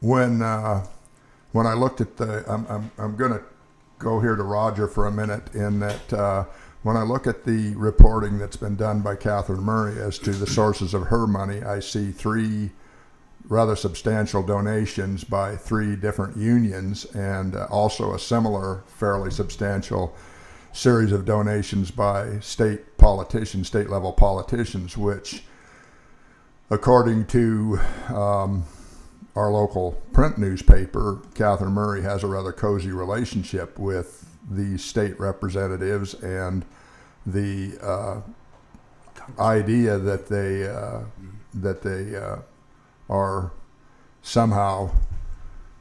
when I looked at I'm going to go here to Roger for a minute in that when I look at the reporting that's been done by Catherine Murray as to the sources of her money, I see 3 rather substantial donations by 3 different unions, and also a similar fairly substantial series of donations by state level politicians, which, according to our local print newspaper, Catherine Murray has a rather cozy relationship with the state representatives, and the idea that they are somehow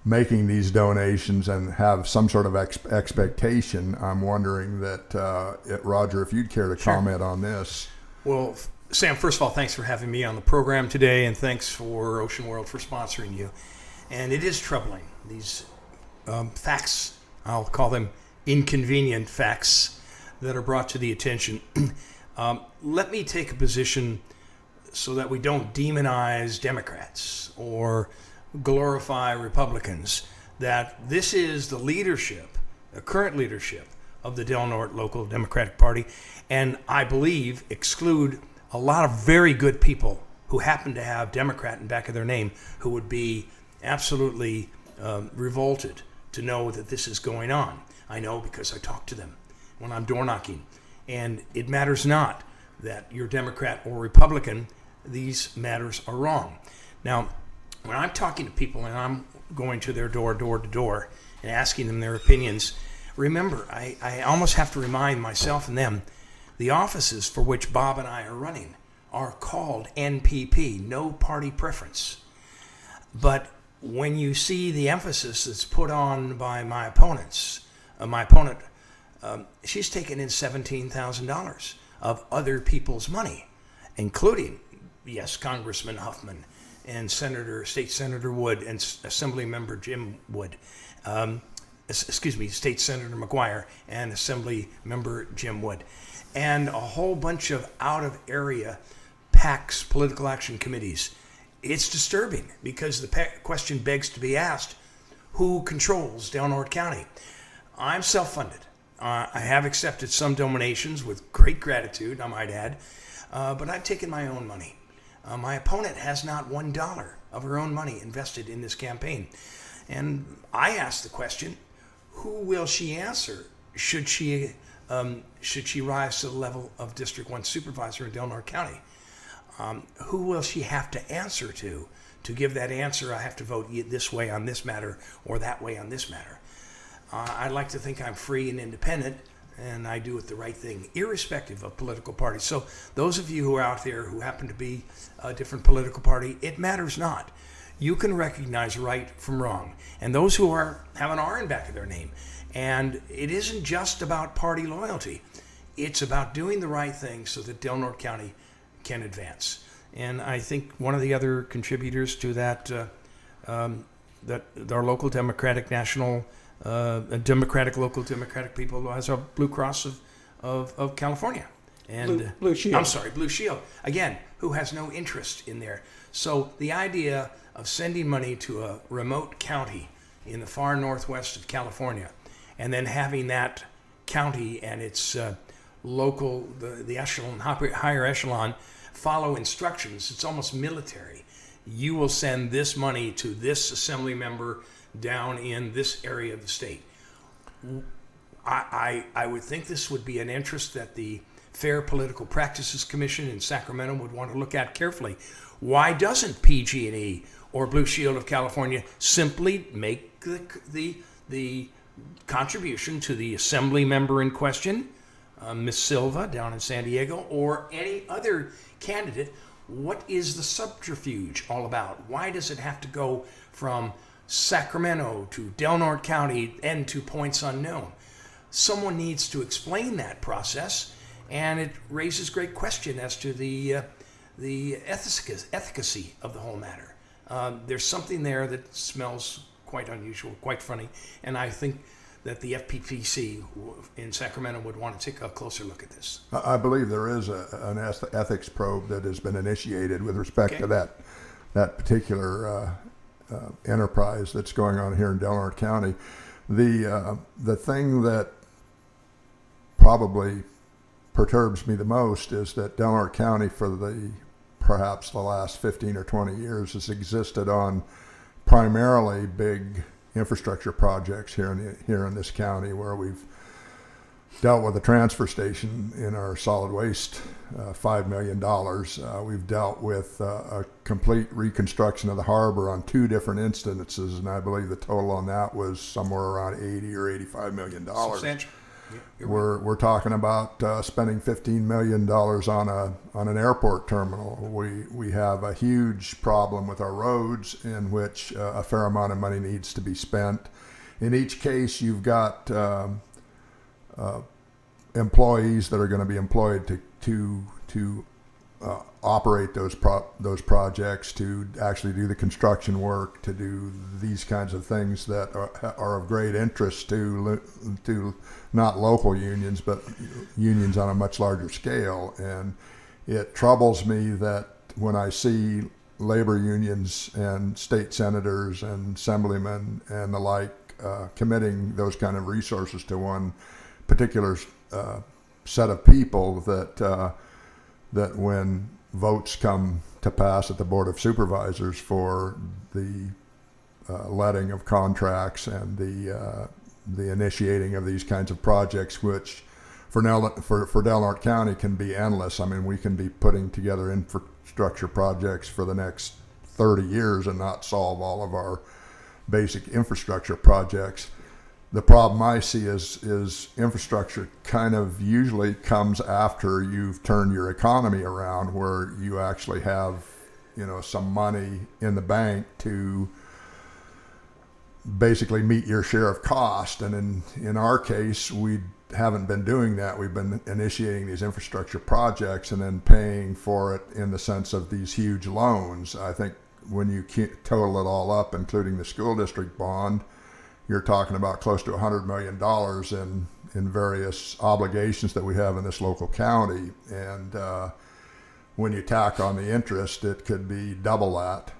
making these donations and have some sort of expectation. I'm wondering that, Roger, if you'd care to comment on this. Well, Sam, first of all, thanks for having me on the program today, and thanks for Ocean World for sponsoring you. And it is troubling. These facts, I'll call them inconvenient facts, that are brought to the attention. Let me take a position so that we don't demonize Democrats or glorify Republicans, that this is the leadership, the current leadership of the Del Norte Local Democratic Party, and I believe exclude a lot of very good people who happen to have Democrat in back of their name, who would be absolutely revolted to know that this is going on. I know because I talk to them when I'm door knocking. And it matters not that you're Democrat or Republican. These matters are wrong. Now, when I'm talking to people and I'm going to their door to door, and asking them their opinions, remember, I almost have to remind myself and them, the offices for which Bob and I are running are called NPP, no party preference. But when you see the emphasis that's put on by my opponent, she's taken in $17,000 of other people's money, including, yes, Congressman Huffman and State Senator Wood and Assembly Member Jim Wood. State Senator McGuire and Assembly Member Jim Wood. And a whole bunch of out-of-area PACs, political action committees. It's disturbing because the question begs to be asked, who controls Del Norte County? I'm self-funded. I have accepted some donations with great gratitude, I might add, but I've taken my own money. My opponent has not $1 of her own money invested in this campaign. And I asked the question, who will she answer? Should she rise to the level of District 1 Supervisor in Del Norte County? Who will she have to answer to? To give that answer, I have to vote this way on this matter or that way on this matter. I'd like to think I'm free and independent, and I do it the right thing, irrespective of political parties. So those of you who are out there who happen to be a different political party, it matters not. You can recognize right from wrong. And those who have an R in back of their name. And it isn't just about party loyalty. It's about doing the right thing so that Del Norte County can advance. And I think one of the other contributors to that, that our local Democratic national, local Democratic people has a Blue Cross of California. And Blue Shield. I'm sorry, Blue Shield. Again, who has no interest in there. So the idea of sending money to a remote county in the far northwest of California, and then having that county and its local, the echelon, higher echelon, follow instructions. It's almost military. You will send this money to this assembly member down in this area of the state. I would think this would be an interest that the Fair Political Practices Commission in Sacramento would want to look at carefully. Why doesn't PG&E or Blue Shield of California simply make the contribution to the assembly member in question, Ms. Silva down in San Diego, or any other candidate? What is the subterfuge all about? Why does it have to go from Sacramento to Del Norte County and to points unknown? Someone needs to explain that process, and it raises great question as to the efficacy of the whole matter. There's something there that smells quite unusual, quite funny, and I think that the FPPC in Sacramento would want to take a closer look at this. I believe there is an ethics probe that has been initiated with respect to that particular enterprise that's going on here in Delaware County. The thing that probably perturbs me the most is that Delaware County, for perhaps the last 15 or 20 years, has existed on primarily big infrastructure projects here in this county, where we've dealt with a transfer station in our solid waste, $5 million. We've dealt with a complete reconstruction of the harbor on 2 different instances, and I believe the total on that was somewhere around $80 or $85 million. Substantial. Yeah, We're talking about spending $15 million on an airport terminal. We have a huge problem with our roads, in which a fair amount of money needs to be spent. In each case, you've got employees that are going to be employed to operate those projects, to actually do the construction work, to do these kinds of things that are of great interest to not local unions, but unions on a much larger scale. And it troubles me that when I see labor unions and state senators and assemblymen and the like committing those kind of resources to one particular set of people, that when votes come to pass at the Board of Supervisors for the letting of contracts and the initiating of these kinds of projects, which for Delaware County can be endless. I mean, we can be putting together infrastructure projects for the next 30 years and not solve all of our basic infrastructure projects. The problem I see is infrastructure kind of usually comes after you've turned your economy around, where you actually have, some money in the bank to basically meet your share of cost. And in our case, we haven't been doing that. We've been initiating these infrastructure projects and then paying for it in the sense of these huge loans. I think when you total it all up, including the school district bond, you're talking about close to $100 million in various obligations that we have in this local county. And when you tack on the interest, it could be double that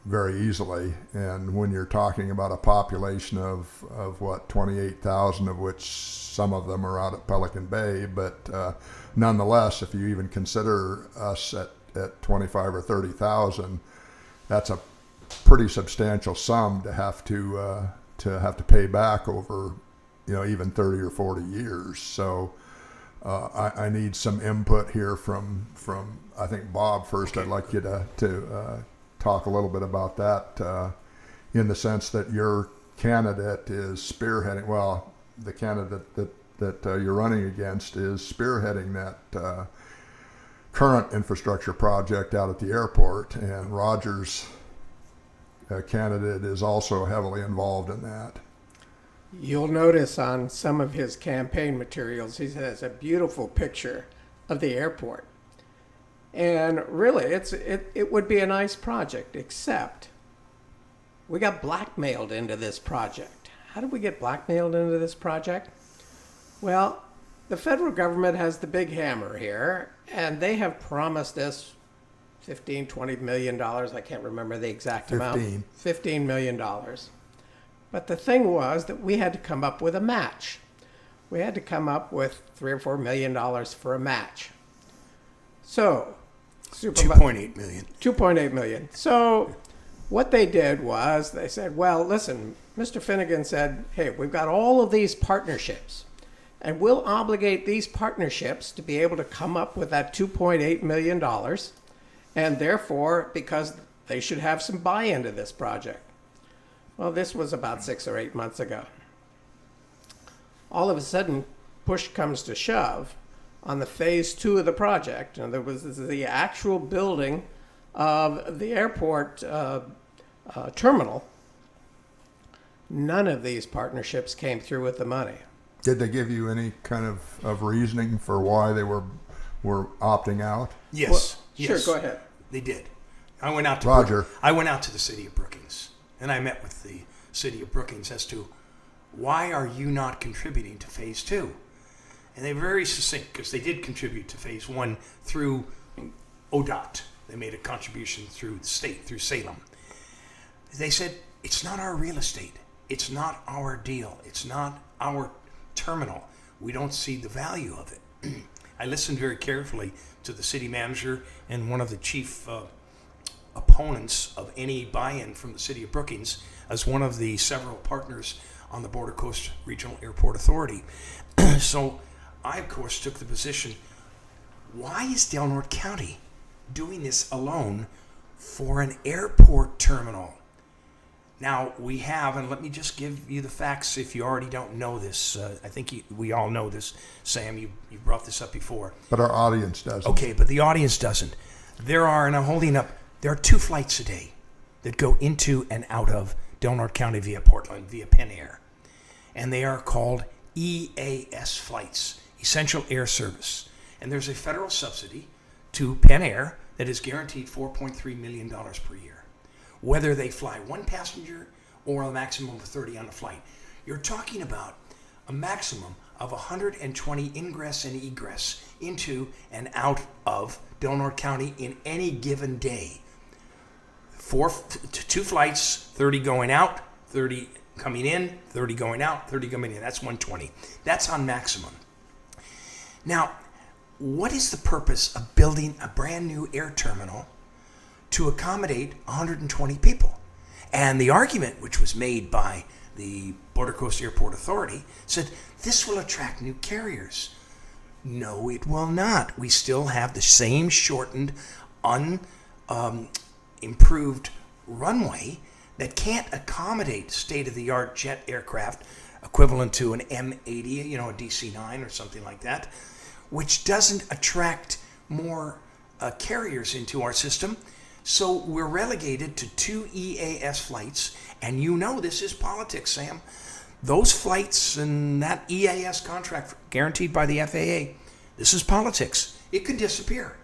very easily. And when you're talking about a population of 28,000, of which some of them are out at Pelican Bay, but nonetheless, if you even consider us at 25 or 30,000, that's a pretty substantial sum to have to pay back over, even 30 or 40 years. So I need some input here from I think Bob first. Okay. I'd like you to talk a little bit about that, in the sense that your candidate is spearheading. Well, the candidate that you're running against is spearheading that current infrastructure project out at the airport, and Roger's candidate is also heavily involved in that. You'll notice on some of his campaign materials, he has a beautiful picture of the airport. And really, it would be a nice project, except we got blackmailed into this project. How did we get blackmailed into this project? Well, the federal government has the big hammer here, and they have promised us $20 million. I can't remember the exact amount. $15 million. But the thing was that we had to come up with a match. We had to come up with $3 or $4 million for a match. So, $2.8 million. $2.8 million. So, what they did was they said, well, listen, Mr. Finnegan said, hey, we've got all of these partnerships, and we'll obligate these partnerships to be able to come up with that $2.8 million. And therefore, because they should have some buy-in to this project. Well, this was about 6 or 8 months ago. All of a sudden, push comes to shove on the phase 2 of the project. And there was the actual building of the airport terminal. None of these partnerships came through with the money. Did they give you any kind of reasoning for why they were opting out? Yes. Well, yes. Sure, go ahead. They did. I went out to Roger. I went out to the city of Brookings, and I met with the city of Brookings as to why are you not contributing to phase 2? And they were very succinct, because they did contribute to phase 1 through ODOT. They made a contribution through the state, through Salem. They said, it's not our real estate. It's not our deal. It's not our terminal. We don't see the value of it. I listened very carefully to the city manager and one of the chief opponents of any buy-in from the city of Brookings as one of the several partners on the Border Coast Regional Airport Authority. So I, of course, took the position, why is Del Norte County doing this alone for an airport terminal? Now, we have, and let me just give you the facts if you already don't know this. I think we all know this. Sam, you brought this up before. But our audience doesn't. Okay, but the audience doesn't. There are, and I'm holding up, there are 2 flights a day that go into and out of Del Norte County via Portland, via Penn Air. And they are called EAS flights, Essential Air Service. And there's a federal subsidy to Penn Air that is guaranteed $4.3 million per year, whether they fly 1 passenger or a maximum of 30 on a flight. You're talking about a maximum of 120 ingress and egress into and out of Del Norte County in any given day. 2 flights, 30 going out, 30 coming in, 30 going out, 30 coming in. That's 120. That's on maximum. Now, what is the purpose of building a brand new air terminal to accommodate 120 people? And the argument which was made by the Border Coast Airport Authority said, this will attract new carriers. No, it will not. We still have the same shortened, improved runway that can't accommodate state-of-the-art jet aircraft equivalent to an M80, a DC-9 or something like that, which doesn't attract more carriers into our system. So we're relegated to 2 EAS flights, and this is politics, Sam. Those flights and that EAS contract guaranteed by the FAA, this is politics. It could disappear.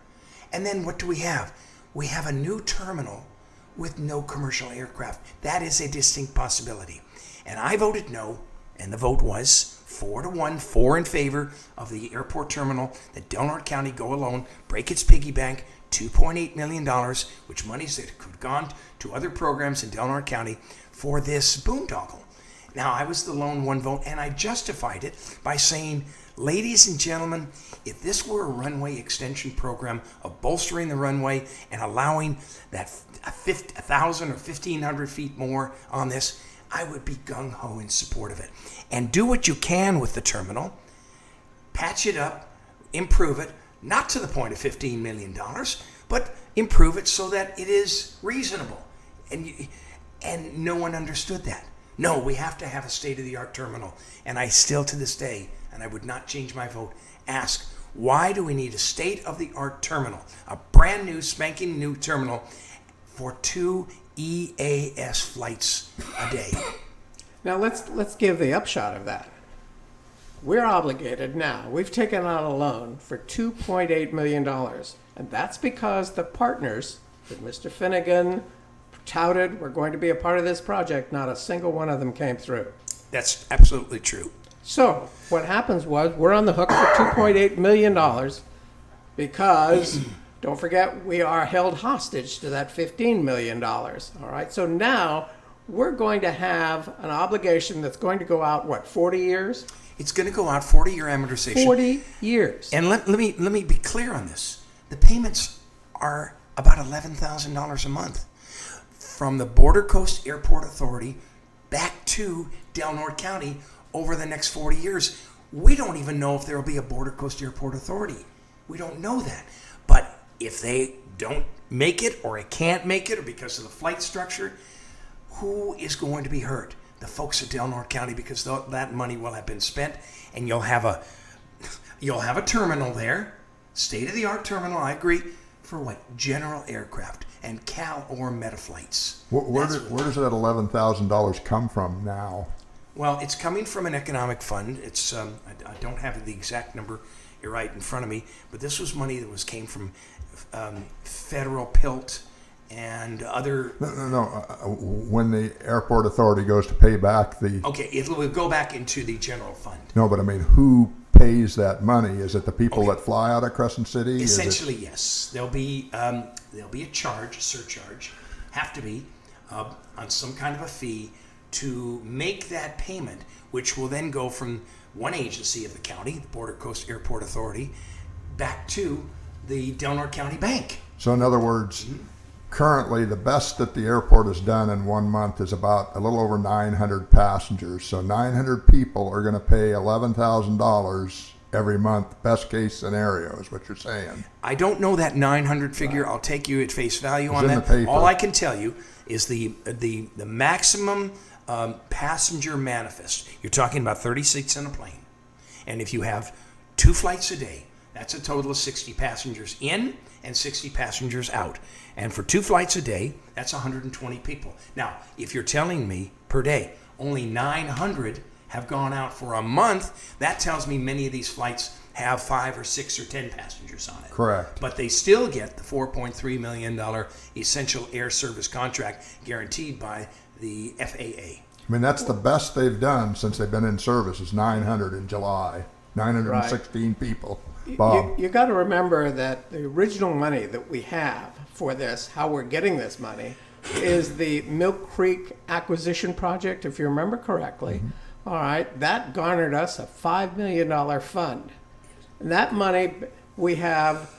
And then what do we have? We have a new terminal with no commercial aircraft. That is a distinct possibility. And I voted no, and the vote was 4-1, 4 in favor of the airport terminal, that Del Norte County go alone, break its piggy bank, $2.8 million, which monies that could have gone to other programs in Del Norte County for this boondoggle. Now, I was the lone 1 vote, and I justified it by saying, ladies and gentlemen, if this were a runway extension program of bolstering the runway and allowing that 1,000 or 1,500 feet more on this, I would be gung-ho in support of it. And do what you can with the terminal, patch it up, improve it, not to the point of $15 million, but improve it so that it is reasonable. And no one understood that. No, we have to have a state-of-the-art terminal. And I still, to this day, and I would not change my vote, ask, why do we need a state-of-the-art terminal, a brand new, spanking new terminal for 2 EAS flights a day? Now let's give the upshot of that. We're obligated now. We've taken out a loan for $2.8 million. And that's because the partners that Mr. Finnegan touted were going to be a part of this project, not a single one of them came through. That's absolutely true. So what happens was we're on the hook for $2.8 million because, don't forget, we are held hostage to that $15 million. All right. So now we're going to have an obligation that's going to go out, 40 years? It's going to go out 40-year amortization. 40 years. And let me be clear on this. The payments are about $11,000 a month from the Border Coast Airport Authority back to Del Norte County over the next 40 years. We don't even know if there will be a Border Coast Airport Authority. We don't know that. But if they don't make it, or it can't make it, or because of the flight structure, who is going to be hurt? The folks at Del Norte County, because that money will have been spent, and you'll have a terminal there, state-of-the-art terminal, I agree, for general aircraft and Cal or Metaflights. Where does that $11,000 come from now? Well, it's coming from an economic fund. It's I don't have the exact number right in front of me, but this was money that came from federal PILT and other. No. When the airport authority goes to pay back the. Okay, it will go back into the general fund. No, but I mean, who pays that money? Is it the people that fly out of Crescent City? Essentially, yes. There'll be a surcharge, have to be, on some kind of a fee to make that payment, which will then go from one agency of the county, the Border Coast Airport Authority, back to the Delaware County Bank. So in other words, currently the best that the airport has done in 1 month is about a little over 900 passengers. So 900 people are going to pay $11,000 every month. Best case scenario is what you're saying. I don't know that 900 figure. I'll take you at face value on in that. the paper. All I can tell you is the maximum passenger manifest. You're talking about 30 seats in a plane. And if you have 2 flights a day, that's a total of 60 passengers in and 60 passengers out. And for 2 flights a day, that's 120 people. Now, if you're telling me per day only 900 have gone out for a month, that tells me many of these flights have 5 or 6 or 10 passengers on it. Correct. But they still get the $4.3 million essential air service contract guaranteed by the FAA. I mean, that's the best they've done since they've been in service is 900 in July. 916 people. Bob. You got to remember that the original money that we have for this, how we're getting this money, is the Milk Creek acquisition project, if you remember correctly. All right, that garnered us a $5 million fund. And that money we have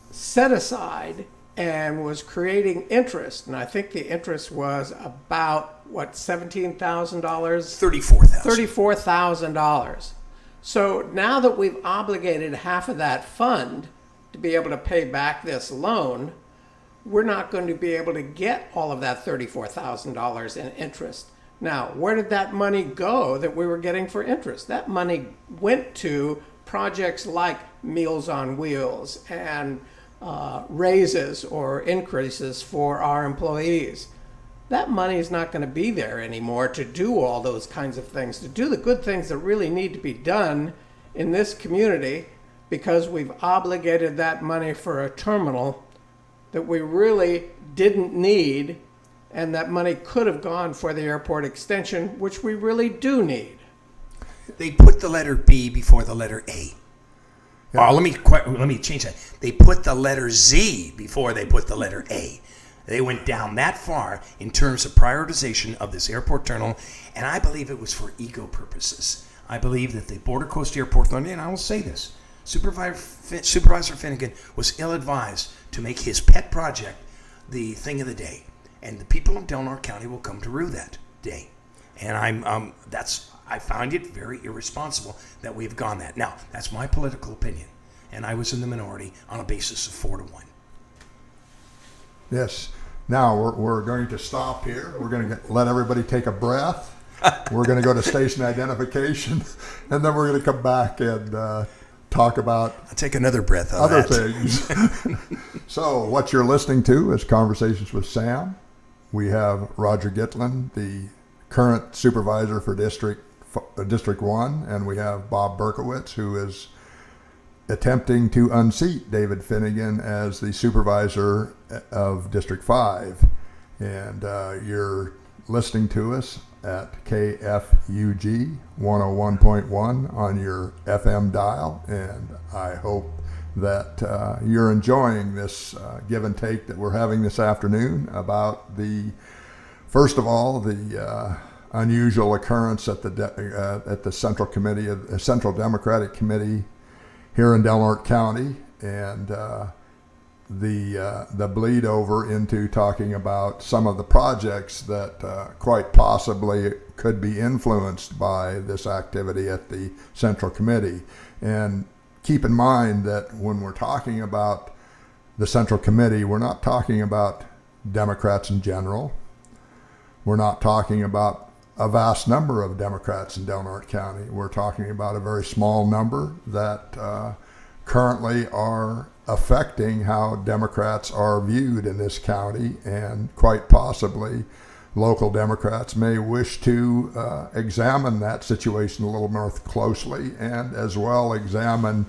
set aside and was creating interest. And I think the interest was about, what, $17,000? $34,000. $34,000. So now that we've obligated half of that fund to be able to pay back this loan, we're not going to be able to get all of that $34,000 in interest. Now, where did that money go that we were getting for interest? That money went to projects like Meals on Wheels and raises or increases for our employees. That money is not going to be there anymore to do all those kinds of things, to do the good things that really need to be done in this community, because we've obligated that money for a terminal that we really didn't need, and that money could have gone for the airport extension, which we really do need. They put the letter B before the letter A. Yeah. Oh, let me change that. They put the letter Z before they put the letter A. They went down that far in terms of prioritization of this airport terminal, and I believe it was for ego purposes. I believe that the Border Coast Airport Authority, and I will say this, Supervisor Finnegan was ill-advised to make his pet project the thing of the day, and the people of Delaware County will come to rue that day. And I find it very irresponsible that we've gone that. Now, that's my political opinion, and I was in the minority on a basis of 4-1. Yes. Now we're going to stop here. We're going to let everybody take a breath. We're going to go to station identification, and then we're going to come back and talk about I'll take another breath on other that. things. So what you're listening to is Conversations with Sam. We have Roger Gitlin, the current supervisor for District 1, and we have Bob Berkowitz, who is attempting to unseat David Finnegan as the supervisor of District 5. And you're listening to us at KFUG 101.1 on your FM dial, and I hope that you're enjoying this give and take that we're having this afternoon about first of all, the unusual occurrence at the Central Democratic Committee here in Delaware County, and the bleed over into talking about some of the projects that quite possibly could be influenced by this activity at the Central Committee. And keep in mind that when we're talking about the Central Committee, we're not talking about Democrats in general. We're not talking about a vast number of Democrats in Delaware County. We're talking about a very small number that currently are affecting how Democrats are viewed in this county, and quite possibly local Democrats may wish to examine that situation a little more closely, and as well examine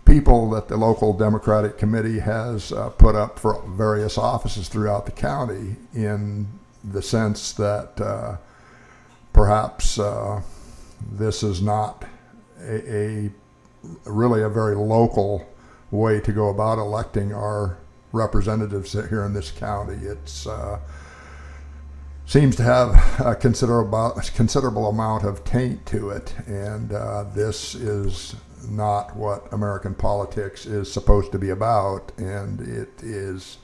people that the local Democratic Committee has put up for various offices throughout the county, in the sense that perhaps this is not really a very local way to go about electing our representatives here in this county. It's seems to have a considerable amount of taint to it, and this is not what American politics is supposed to be about, and it is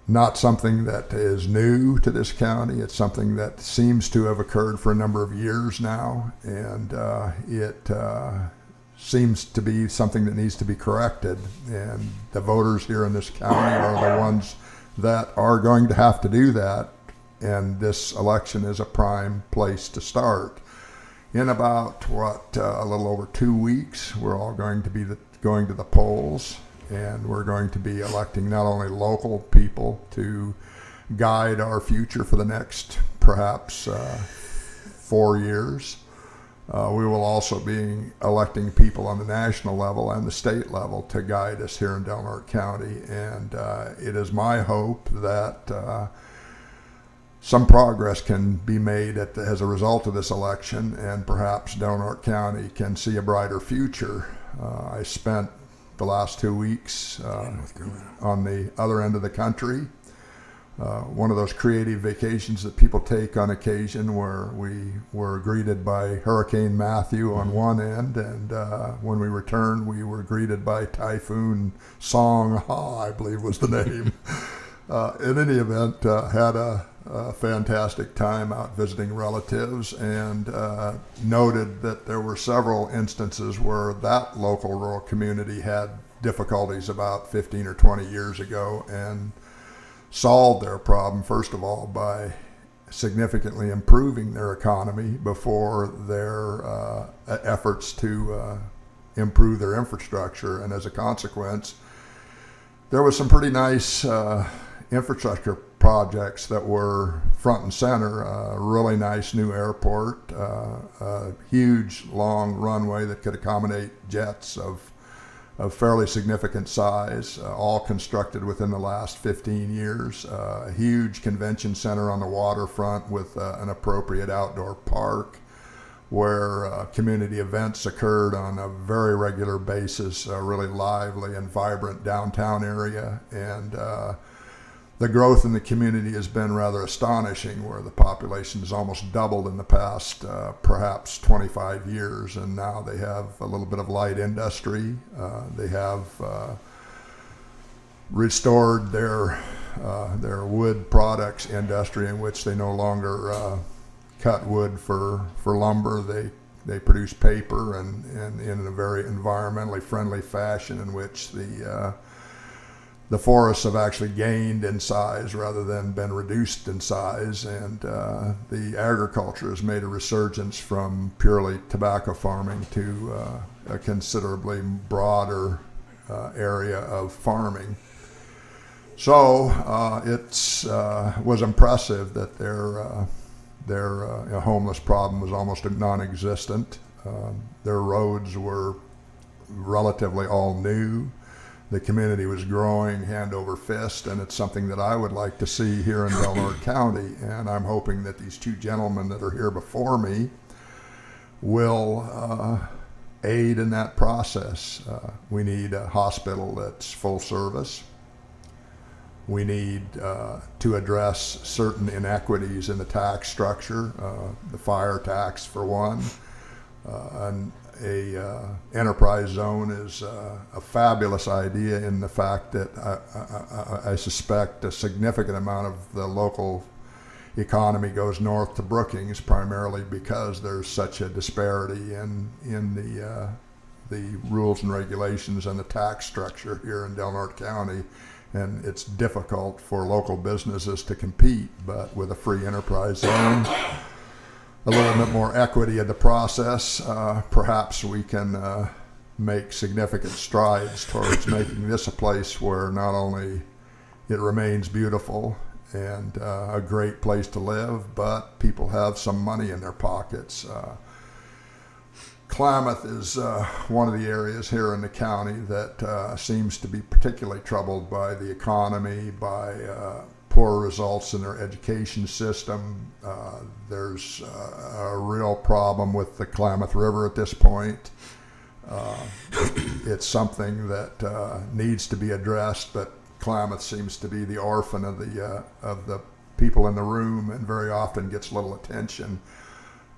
not something that is new to this county. It's something that seems to have occurred for a number of years now, and it seems to be something that needs to be corrected, and the voters here in this county are the ones that are going to have to do that, and this election is a prime place to start. In about, a little over 2 weeks, we're all going to be going to the polls, and we're going to be electing not only local people to guide our future for the next, perhaps, 4 years. We will also be electing people on the national level and the state level to guide us here in Delmarva County, and it is my hope that some progress can be made as a result of this election, and perhaps Delmarva County can see a brighter future. I spent the last 2 weeks on the other end of the country. One of those creative vacations that people take on occasion, where we were greeted by Hurricane Matthew on one end, and when we returned, we were greeted by Typhoon Song Ha, I believe was the name. In any event, had a fantastic time out visiting relatives, and noted that there were several instances where that local rural community had difficulties about 15 or 20 years ago, and solved their problem, first of all, by significantly improving their economy before their efforts to improve their infrastructure. And as a consequence, there was some pretty nice infrastructure projects that were front and center. A really nice new airport, a huge long runway that could accommodate jets of fairly significant size, all constructed within the last 15 years. A huge convention center on the waterfront with an appropriate outdoor park where community events occurred on a very regular basis, a really lively and vibrant downtown area. And the growth in the community has been rather astonishing, where the population has almost doubled in the past perhaps 25 years, and now they have a little bit of light industry. They have restored their wood products industry, in which they no longer cut wood for lumber. They produce paper, and in a very environmentally friendly fashion, in which the forests have actually gained in size rather than been reduced in size, and the agriculture has made a resurgence from purely tobacco farming to a considerably broader area of farming. So it was impressive that their homeless problem was almost non-existent. Their roads were relatively all new. The community was growing hand over fist, and it's something that I would like to see here in Delmarva County. And I'm hoping that these two gentlemen that are here before me will aid in that process. We need a hospital that's full service. We need to address certain inequities in the tax structure, the fire tax for one. And a enterprise zone is a fabulous idea, in the fact that I suspect a significant amount of the local economy goes north to Brookings, primarily because there's such a disparity in the rules and regulations and the tax structure here in Delmarva County, and it's difficult for local businesses to compete. But with a free enterprise zone, a little bit more equity in the process, perhaps we can make significant strides towards making this a place where not only it remains beautiful and a great place to live, but people have some money in their pockets. Klamath is one of the areas here in the county that seems to be particularly troubled by the economy, by poor results in their education system. There's a real problem with the Klamath River at this point. It's something that needs to be addressed, but Klamath seems to be the orphan of the people in the room and very often gets little attention.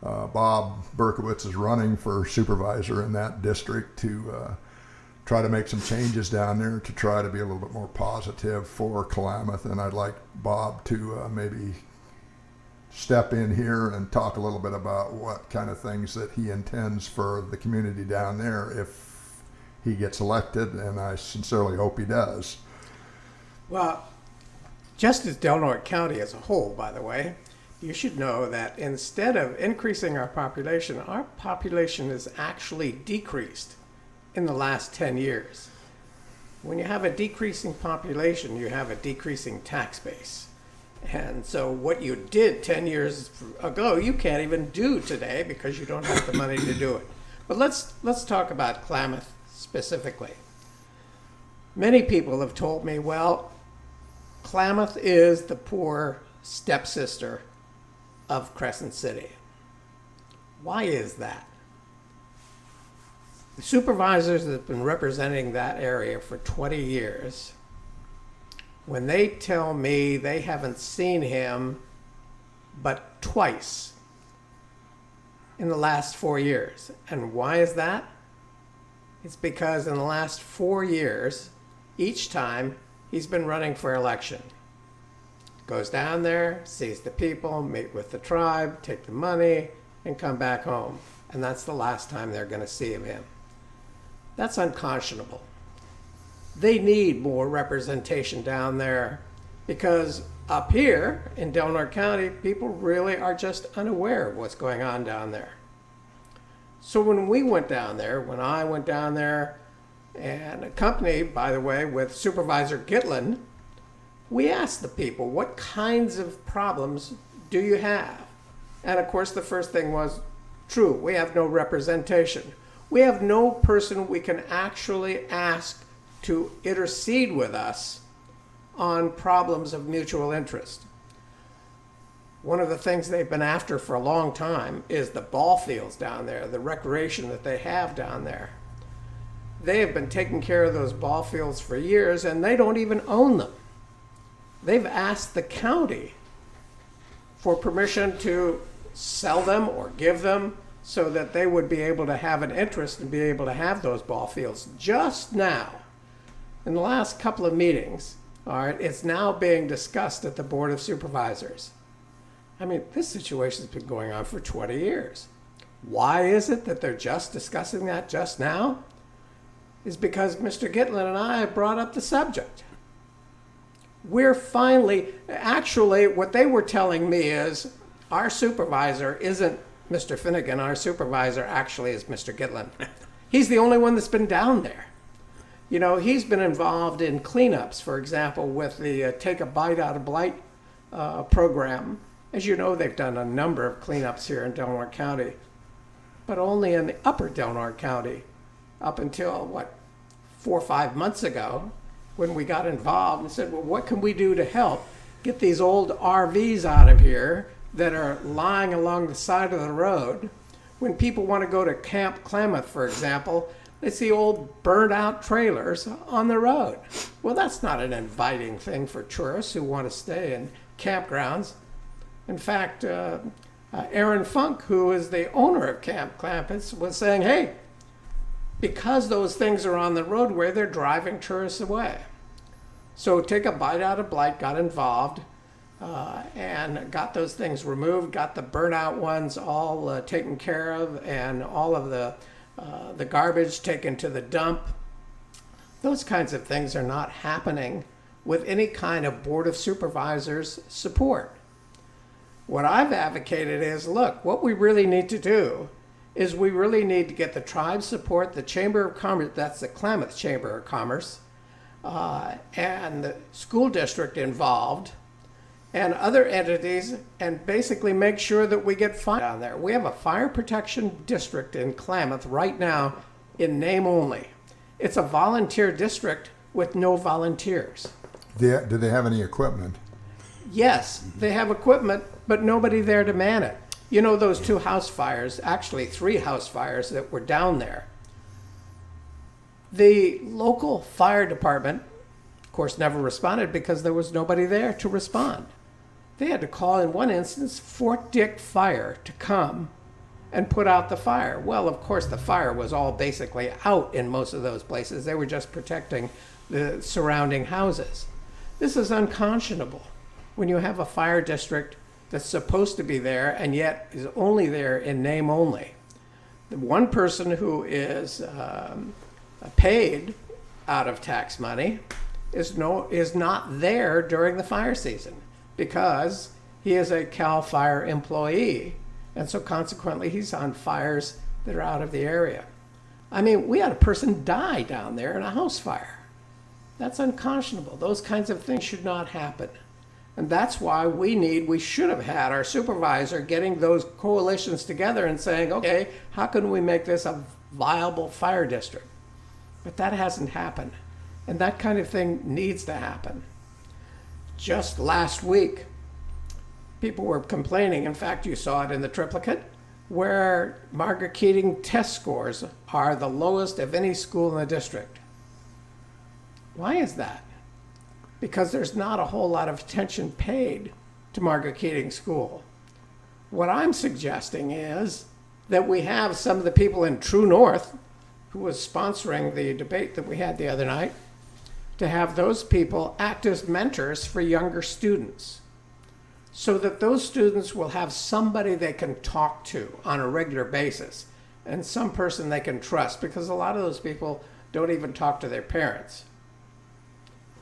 Bob Berkowitz is running for supervisor in that district to try to make some changes down there to try to be a little bit more positive for Klamath. And I'd like Bob to maybe step in here and talk a little bit about what kind of things that he intends for the community down there if he gets elected, and I sincerely hope he does. Well, just as Delaware County as a whole, by the way, you should know that instead of increasing our population has actually decreased in the last 10 years. When you have a decreasing population, you have a decreasing tax base. And so what you did 10 years ago, you can't even do today because you don't have the money to do it. But let's talk about Klamath specifically. Many people have told me, well, Klamath is the poor stepsister of Crescent City. Why is that? The supervisors that have been representing that area for 20 years, when they tell me they haven't seen him but twice in the last 4 years. And why is that? It's because in the last 4 years, each time he's been running for election. Goes down there, sees the people, meet with the tribe, take the money, and come back home. And that's the last time they're going to see of him. That's unconscionable. They need more representation down there because up here in Delaware County, people really are just unaware of what's going on down there. So when I went down there, and accompanied, by the way, with Supervisor Gitlin, we asked the people, what kinds of problems do you have? And of course, the first thing was, true, we have no representation. We have no person we can actually ask to intercede with us on problems of mutual interest. One of the things they've been after for a long time is the ball fields down there, the recreation that they have down there. They have been taking care of those ball fields for years, and they don't even own them. They've asked the county for permission to sell them or give them so that they would be able to have an interest and be able to have those ball fields. Just now, in the last couple of meetings, all right, it's now being discussed at the Board of Supervisors. I mean, this situation's been going on for 20 years. Why is it that they're just discussing that just now? Is because Mr. Gitlin and I brought up the subject. We're finally, actually, what they were telling me is our supervisor isn't Mr. Finnegan. Our supervisor actually is Mr. Gitlin. He's the only one that's been down there. You know, he's been involved in cleanups, for example, with the Take a Bite Out of Blight program. As you know, they've done a number of cleanups here in Delaware County, but only in the upper Delaware County up until, 4 or 5 months ago when we got involved and said, well, what can we do to help get these old RVs out of here that are lying along the side of the road? When people want to go to Camp Klamath, for example, they see old burned out trailers on the road. Well, that's not an inviting thing for tourists who want to stay in campgrounds. In fact, Aaron Funk, who is the owner of Camp Klamath, was saying, hey, because those things are on the roadway, they're driving tourists away. So Take a Bite Out of Blight got involved and got those things removed, got the burnout ones all taken care of, and all of the garbage taken to the dump. Those kinds of things are not happening with any kind of Board of Supervisors support. What I've advocated is, look, what we really need to do is we really need to get the tribe support, the Chamber of Commerce, that's the Klamath Chamber of Commerce, and the school district involved, and other entities, and basically make sure that we get fire down there. We have a fire protection district in Klamath right now in name only. It's a volunteer district with no volunteers. Do they have any equipment? Yes, they have equipment, but nobody there to man it. You know, those 2 house fires, actually 3 house fires that were down there. The local fire department, of course, never responded because there was nobody there to respond. They had to call, in one instance, Fort Dick Fire to come and put out the fire. Well, of course, the fire was all basically out in most of those places. They were just protecting the surrounding houses. This is unconscionable when you have a fire district that's supposed to be there and yet is only there in name only. The one person who is paid out of tax money is not there during the fire season because he is a CAL FIRE employee, and so consequently he's on fires that are out of the area. I mean, we had a person die down there in a house fire. That's unconscionable. Those kinds of things should not happen. And that's why we should have had our supervisor getting those coalitions together and saying, okay, how can we make this a viable fire district? But that hasn't happened. And that kind of thing needs to happen. Just last week, people were complaining, in fact, you saw it in the triplicate, where Margaret Keating test scores are the lowest of any school in the district. Why is that? Because there's not a whole lot of attention paid to Margaret Keating School. What I'm suggesting is that we have some of the people in True North, who was sponsoring the debate that we had the other night, to have those people act as mentors for younger students so that those students will have somebody they can talk to on a regular basis and some person they can trust, because a lot of those people don't even talk to their parents.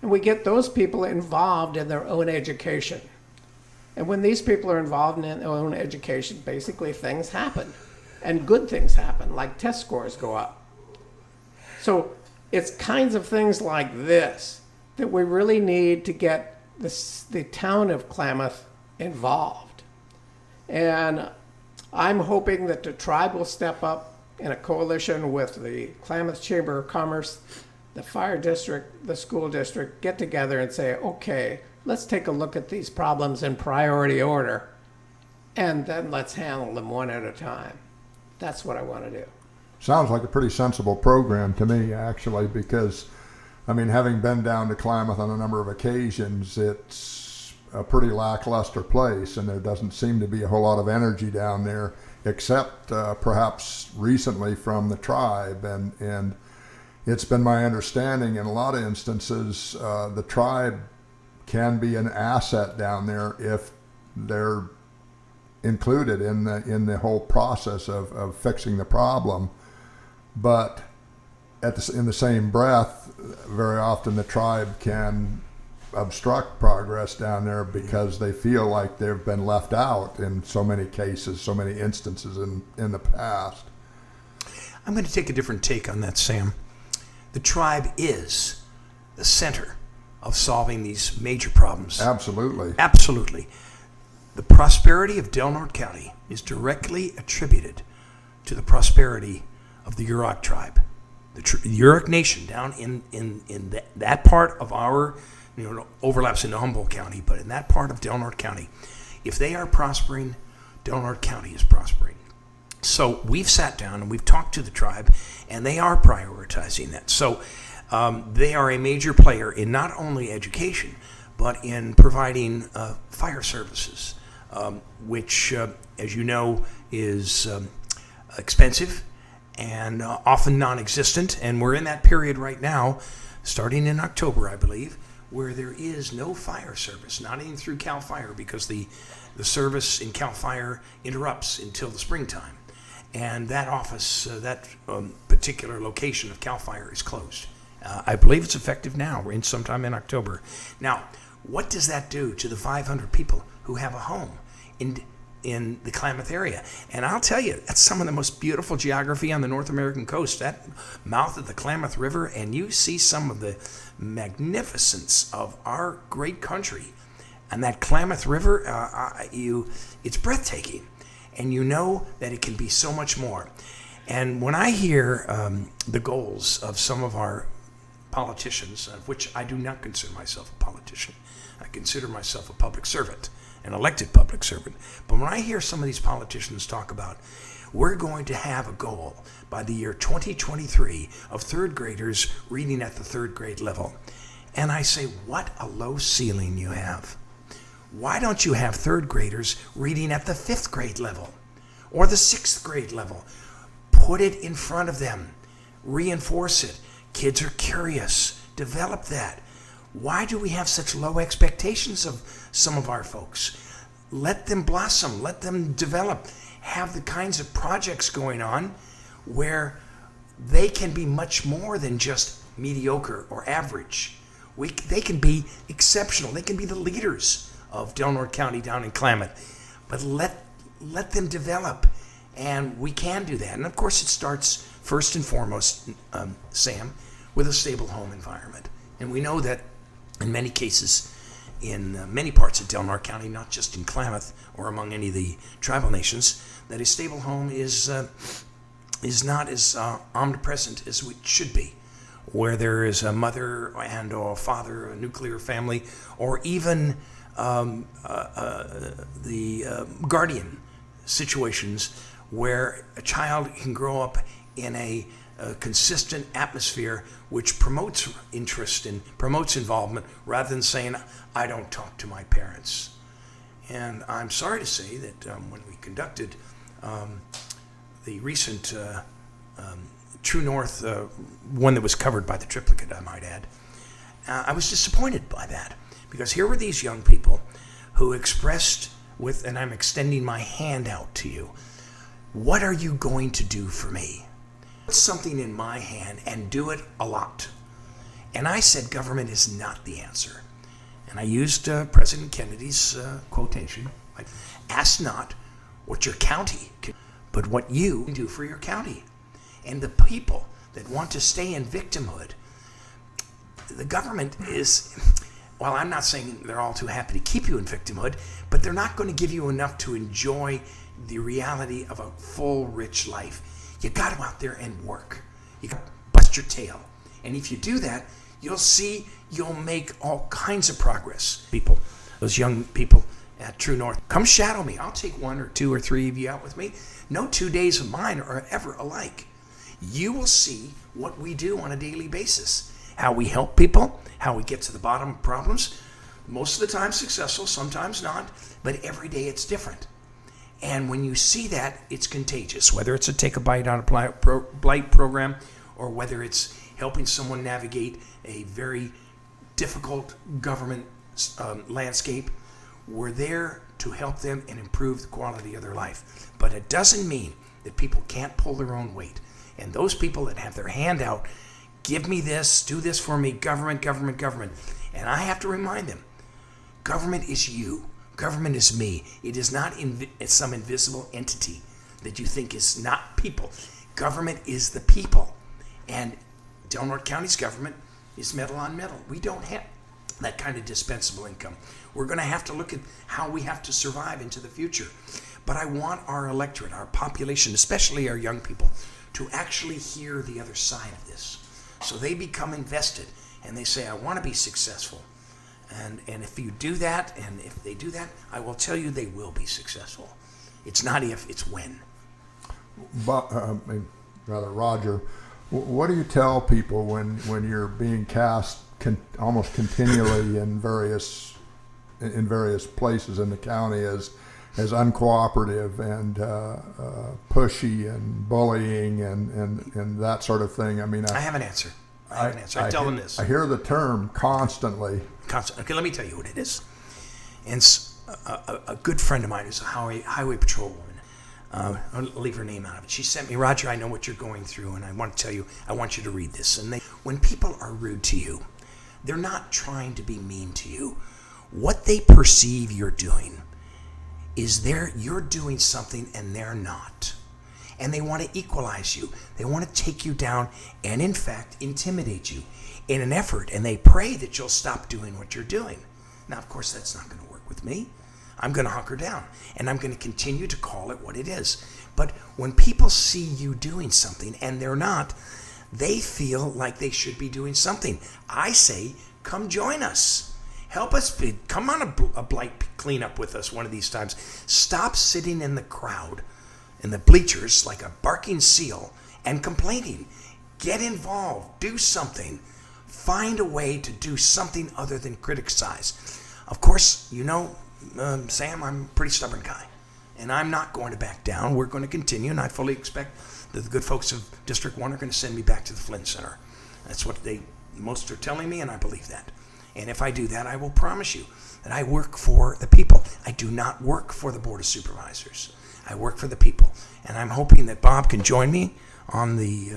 And we get those people involved in their own education. And when these people are involved in their own education, basically things happen. And good things happen, like test scores go up. So it's kinds of things like this that we really need to get the town of Klamath involved. And I'm hoping that the tribe will step up in a coalition with the Klamath Chamber of Commerce, the fire district, the school district, get together and say, okay, let's take a look at these problems in priority order, and then let's handle them one at a time. That's what I want to do. Sounds like a pretty sensible program to me, actually, because, I mean, having been down to Klamath on a number of occasions, it's a pretty lackluster place, and there doesn't seem to be a whole lot of energy down there, except perhaps recently from the tribe. And it's been my understanding in a lot of instances the tribe can be an asset down there if they're included in the whole process of fixing the problem. But in the same breath, very often the tribe can obstruct progress down there because they feel like they've been left out in so many cases, so many instances in the past. I'm going to take a different take on that, Sam. The tribe is the center of solving these major problems. Absolutely. Absolutely. The prosperity of Del Norte County is directly attributed to the prosperity of the Yurok tribe. The Yurok Nation down in that part of our, overlaps into Humboldt County, but in that part of Del Norte County, if they are prospering, Del Norte County is prospering. So we've sat down and we've talked to the tribe, and they are prioritizing that. So they are a major player in not only education, but in providing fire services, which, as you know, is expensive and often non-existent. And we're in that period right now, starting in October, I believe, where there is no fire service, not even through CAL FIRE, because the service in CAL FIRE interrupts until the springtime. And that office, that particular location of CAL FIRE is closed. I believe it's effective now. We're in sometime in October. Now, what does that do to the 500 people who have a home in the Klamath area? And I'll tell you, that's some of the most beautiful geography on the North American coast, that mouth of the Klamath River, and you see some of the magnificence of our great country. And that Klamath River, it's breathtaking. And you know that it can be so much more. And when I hear the goals of some of our politicians, of which I do not consider myself a politician, I consider myself a public servant, an elected public servant. But when I hear some of these politicians talk about, we're going to have a goal by the year 2023 of third graders reading at the third grade level. And I say, what a low ceiling you have. Why don't you have third graders reading at the 5th grade level or the 6th grade level? Put it in front of them. Reinforce it. Kids are curious. Develop that. Why do we have such low expectations of some of our folks? Let them blossom. Let them develop. Have the kinds of projects going on where they can be much more than just mediocre or average. They can be exceptional. They can be the leaders of Del Norte County down in Klamath. But let them develop. And we can do that. And of course, it starts first and foremost, Sam, with a stable home environment. And we know that in many cases, in many parts of Del Norte County, not just in Klamath or among any of the tribal nations, that a stable home is not as omnipresent as it should be, where there is a mother and or a father, a nuclear family, or even the guardian situations where a child can grow up in a consistent atmosphere which promotes interest and promotes involvement rather than saying, I don't talk to my parents. And I'm sorry to say that when we conducted the recent True North, one that was covered by the triplicate, I might add, I was disappointed by that, because here were these young people who expressed with, and I'm extending my hand out to you, what are you going to do for me? Put something in my hand and do it a lot. And I said government is not the answer. And I used President Kennedy's quotation, like, ask not what your county can, but what you can do for your county. And the people that want to stay in victimhood, the government is, well, I'm not saying they're all too happy to keep you in victimhood, but they're not going to give you enough to enjoy the reality of a full, rich life. You got to go out there and work. You got to bust your tail. And if you do that, you'll see you'll make all kinds of progress. People, those young people at True North, come shadow me. I'll take 1 or 2 or 3 of you out with me. No 2 days of mine are ever alike. You will see what we do on a daily basis, how we help people, how we get to the bottom of problems. Most of the time successful, sometimes not, but every day it's different. And when you see that, it's contagious, whether it's a Take a Bite Out of Blight program or whether it's helping someone navigate a very difficult government landscape. We're there to help them and improve the quality of their life. But it doesn't mean that people can't pull their own weight. And those people that have their hand out, give me this, do this for me, government, government, government. And I have to remind them, government is you. Government is me. It is not it's some invisible entity that you think is not people. Government is the people. And Del Norte County's government is metal on metal. We don't have that kind of dispensable income. We're going to have to look at how we have to survive into the future. But I want our electorate, our population, especially our young people, to actually hear the other side of this. So they become invested and they say, I want to be successful. And if you do that, and if they do that, I will tell you they will be successful. It's not if, it's when. But, Roger, what do you tell people when you're being cast almost continually in various places in the county as uncooperative and pushy and bullying and that sort of thing? I mean, I have an answer. I tell them this. I hear the term constantly. Okay, let me tell you what it is. And a good friend of mine who's a highway patrol woman, I'll leave her name out of it. She sent me, Roger, I know what you're going through, and I want to tell you, I want you to read this. And when people are rude to you, they're not trying to be mean to you. What they perceive you're doing is you're doing something and they're not. And they want to equalize you. They want to take you down and, in fact, intimidate you in an effort. And they pray that you'll stop doing what you're doing. Now, of course, that's not going to work with me. I'm going to hunker down. And I'm going to continue to call it what it is. But when people see you doing something and they're not, they feel like they should be doing something. I say, come join us. Help us. Come on a blight cleanup with us one of these times. Stop sitting in the crowd, in the bleachers, like a barking seal and complaining. Get involved. Do something. Find a way to do something other than criticize. Of course, you know, Sam, I'm a pretty stubborn guy, and I'm not going to back down. We're going to continue, and I fully expect that the good folks of District 1 are going to send me back to the Flynn Center. That's what most are telling me, and I believe that. And if I do that, I will promise you that I work for the people. I do not work for the Board of Supervisors. I work for the people. And I'm hoping that Bob can join me on the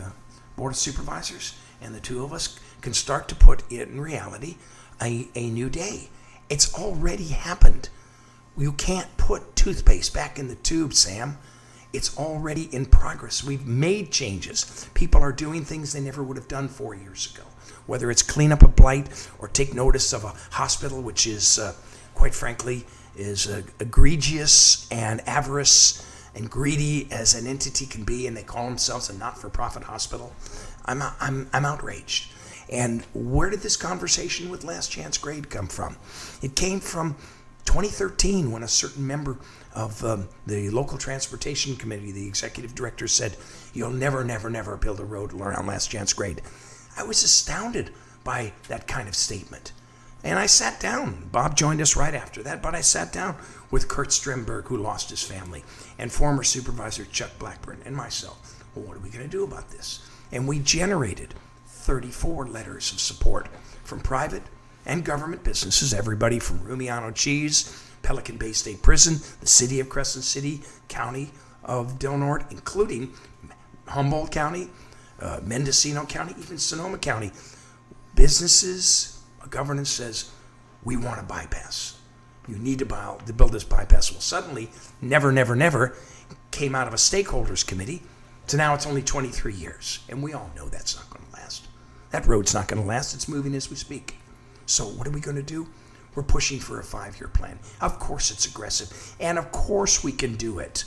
Board of Supervisors, and the two of us can start to put in reality a new day. It's already happened. You can't put toothpaste back in the tube, Sam. It's already in progress. We've made changes. People are doing things they never would have done 4 years ago. Whether it's clean up a blight or take notice of a hospital, which is, quite frankly, is egregious and avarice and greedy as an entity can be, and they call themselves a not-for-profit hospital. I'm outraged. And where did this conversation with Last Chance Grade come from? It came from 2013 when a certain member of the local transportation committee, the executive director, said, "You'll never, never, never build a road around Last Chance Grade." I was astounded by that kind of statement. And I sat down. Bob joined us right after that, but I sat down with Kurt Stremberg, who lost his family, and former supervisor Chuck Blackburn, and myself. Well, what are we going to do about this? And we generated 34 letters of support from private and government businesses, everybody from Rumiano Cheese, Pelican Bay State Prison, the city of Crescent City, county of Del Norte, including Humboldt County, Mendocino County, even Sonoma County. Businesses, a governance says, we want a bypass. You need to build this bypass. Well, suddenly, never, never, never came out of a stakeholders committee to now it's only 23 years. And we all know that's not going to last. That road's not going to last. It's moving as we speak. So what are we going to do? We're pushing for a 5-year plan. Of course it's aggressive. And of course we can do it.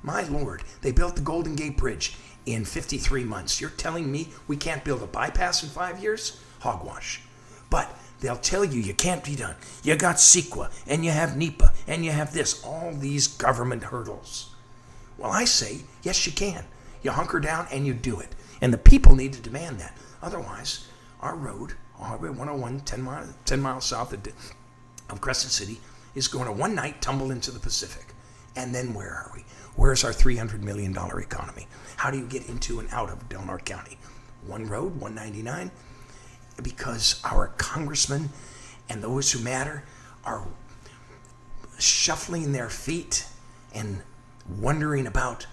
My Lord, they built the Golden Gate Bridge in 53 months. You're telling me we can't build a bypass in 5 years? Hogwash. But they'll tell you you can't be done. You got CEQA, and you have NEPA, and you have this, all these government hurdles. Well, I say, yes, you can. You hunker down and you do it. And the people need to demand that. Otherwise, our road, Highway 101, 10 miles south of Crescent City, is going to one night tumble into the Pacific. And then where are we? Where's our $300 million economy? How do you get into and out of Del Norte County? One road, 199, because our congressmen and those who matter are shuffling their feet and wondering about,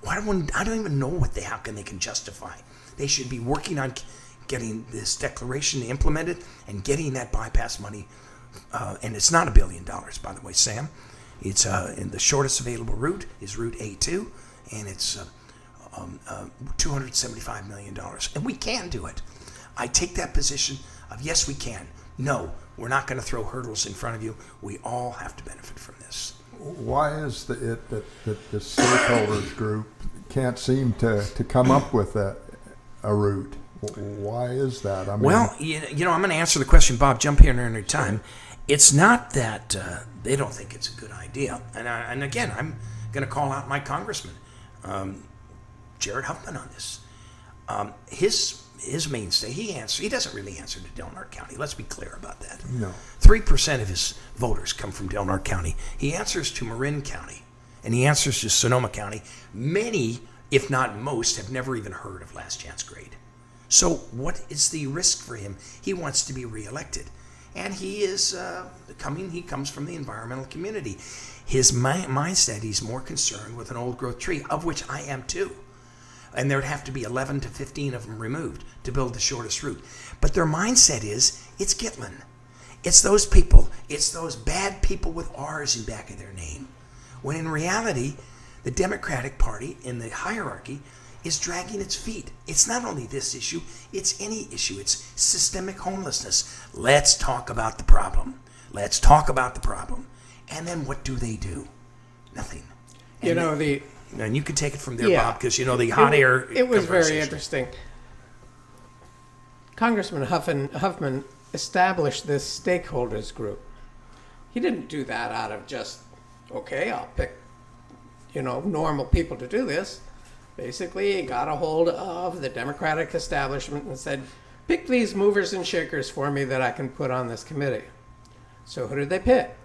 I don't even know how they can justify. They should be working on getting this declaration implemented and getting that bypass money. And it's not $1 billion, by the way, Sam. It's in the shortest available route is Route A2, and it's $275 million. And we can do it. I take that position of yes, we can. No, we're not going to throw hurdles in front of you. We all have to benefit from this. Why is it that the stakeholders group can't seem to come up with a route? Why is that? I mean, well, you know, I'm going to answer the question, Bob. Jump in at any time. It's not that they don't think it's a good idea. And again, I'm going to call out my congressman, Jared Huffman, on this. His mainstay, he doesn't really answer to Del Norte County. Let's be clear about that. No. 3% of his voters come from Del Norte County. He answers to Marin County, and he answers to Sonoma County. Many, if not most, have never even heard of Last Chance Grade. So what is the risk for him? He wants to be reelected. And he is he comes from the environmental community. His mindset, he's more concerned with an old growth tree, of which I am too. And there would have to be 11 to 15 of them removed to build the shortest route. But their mindset is, it's Gitlin. It's those people. It's those bad people with R's in back of their name. When in reality, the Democratic Party in the hierarchy is dragging its feet. It's not only this issue, it's any issue. It's systemic homelessness. Let's talk about the problem. Let's talk about the problem. And then what do? Nothing. And and you can take it from there, Bob, because you know the hot air. It was very interesting. Congressman Huffman established this stakeholders group. He didn't do that out of just, okay, I'll pick, normal people to do this. Basically, he got a hold of the Democratic establishment and said, pick these movers and shakers for me that I can put on this committee. So who did they pick?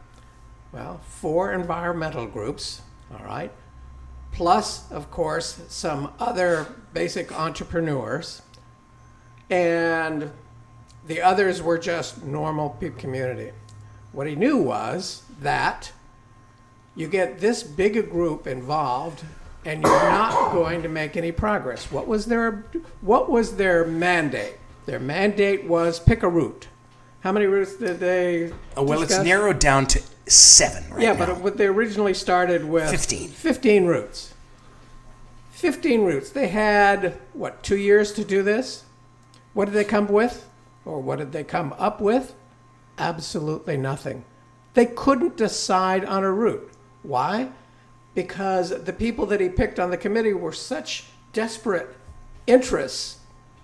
Well, 4 environmental groups, all right, plus, of course, some other basic entrepreneurs, and the others were just normal community. What he knew was that you get this big a group involved and you're not going to make any progress. What was their mandate? Their mandate was pick a route. How many routes did they Well, discuss? it's narrowed down to 7 right Yeah, now. but they originally started with 15. 15 routes. 15 routes. They had, 2 years to do this? What did they come with? Or what did they come up with? Absolutely nothing. They couldn't decide on a route. Why? Because the people that he picked on the committee were such desperate interests,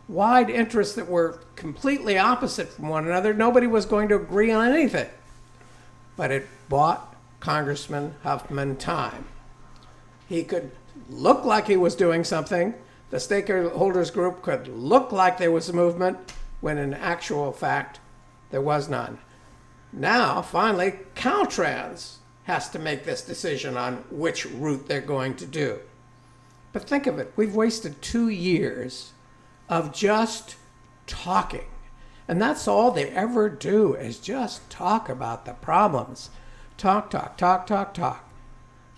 wide interests that were completely opposite from one another. Nobody was going to agree on anything. But it bought Congressman Huffman time. He could look like he was doing something. The stakeholders group could look like there was a movement, when in actual fact, there was none. Now, finally, Caltrans has to make this decision on which route they're going to do. But think of it, we've wasted 2 years of just talking. And that's all they ever do is just talk about the problems. Talk, talk, talk, talk, talk.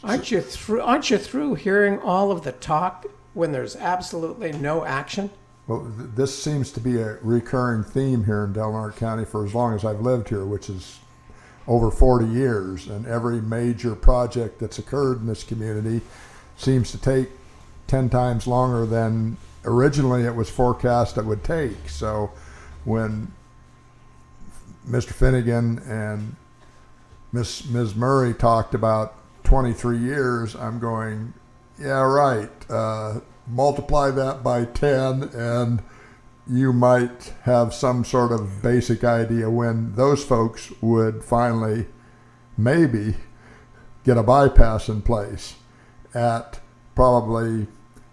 Aren't you through hearing all of the talk when there's absolutely no action? Well, this seems to be a recurring theme here in Delaware County for as long as I've lived here, which is over 40 years. And every major project that's occurred in this community seems to take 10 times longer than originally it was forecast it would take. So when Mr. Finnegan and Ms. Murray talked about 23 years, I'm going, yeah, right. Multiply that by 10 and you might have some sort of basic idea when those folks would finally maybe get a bypass in place at probably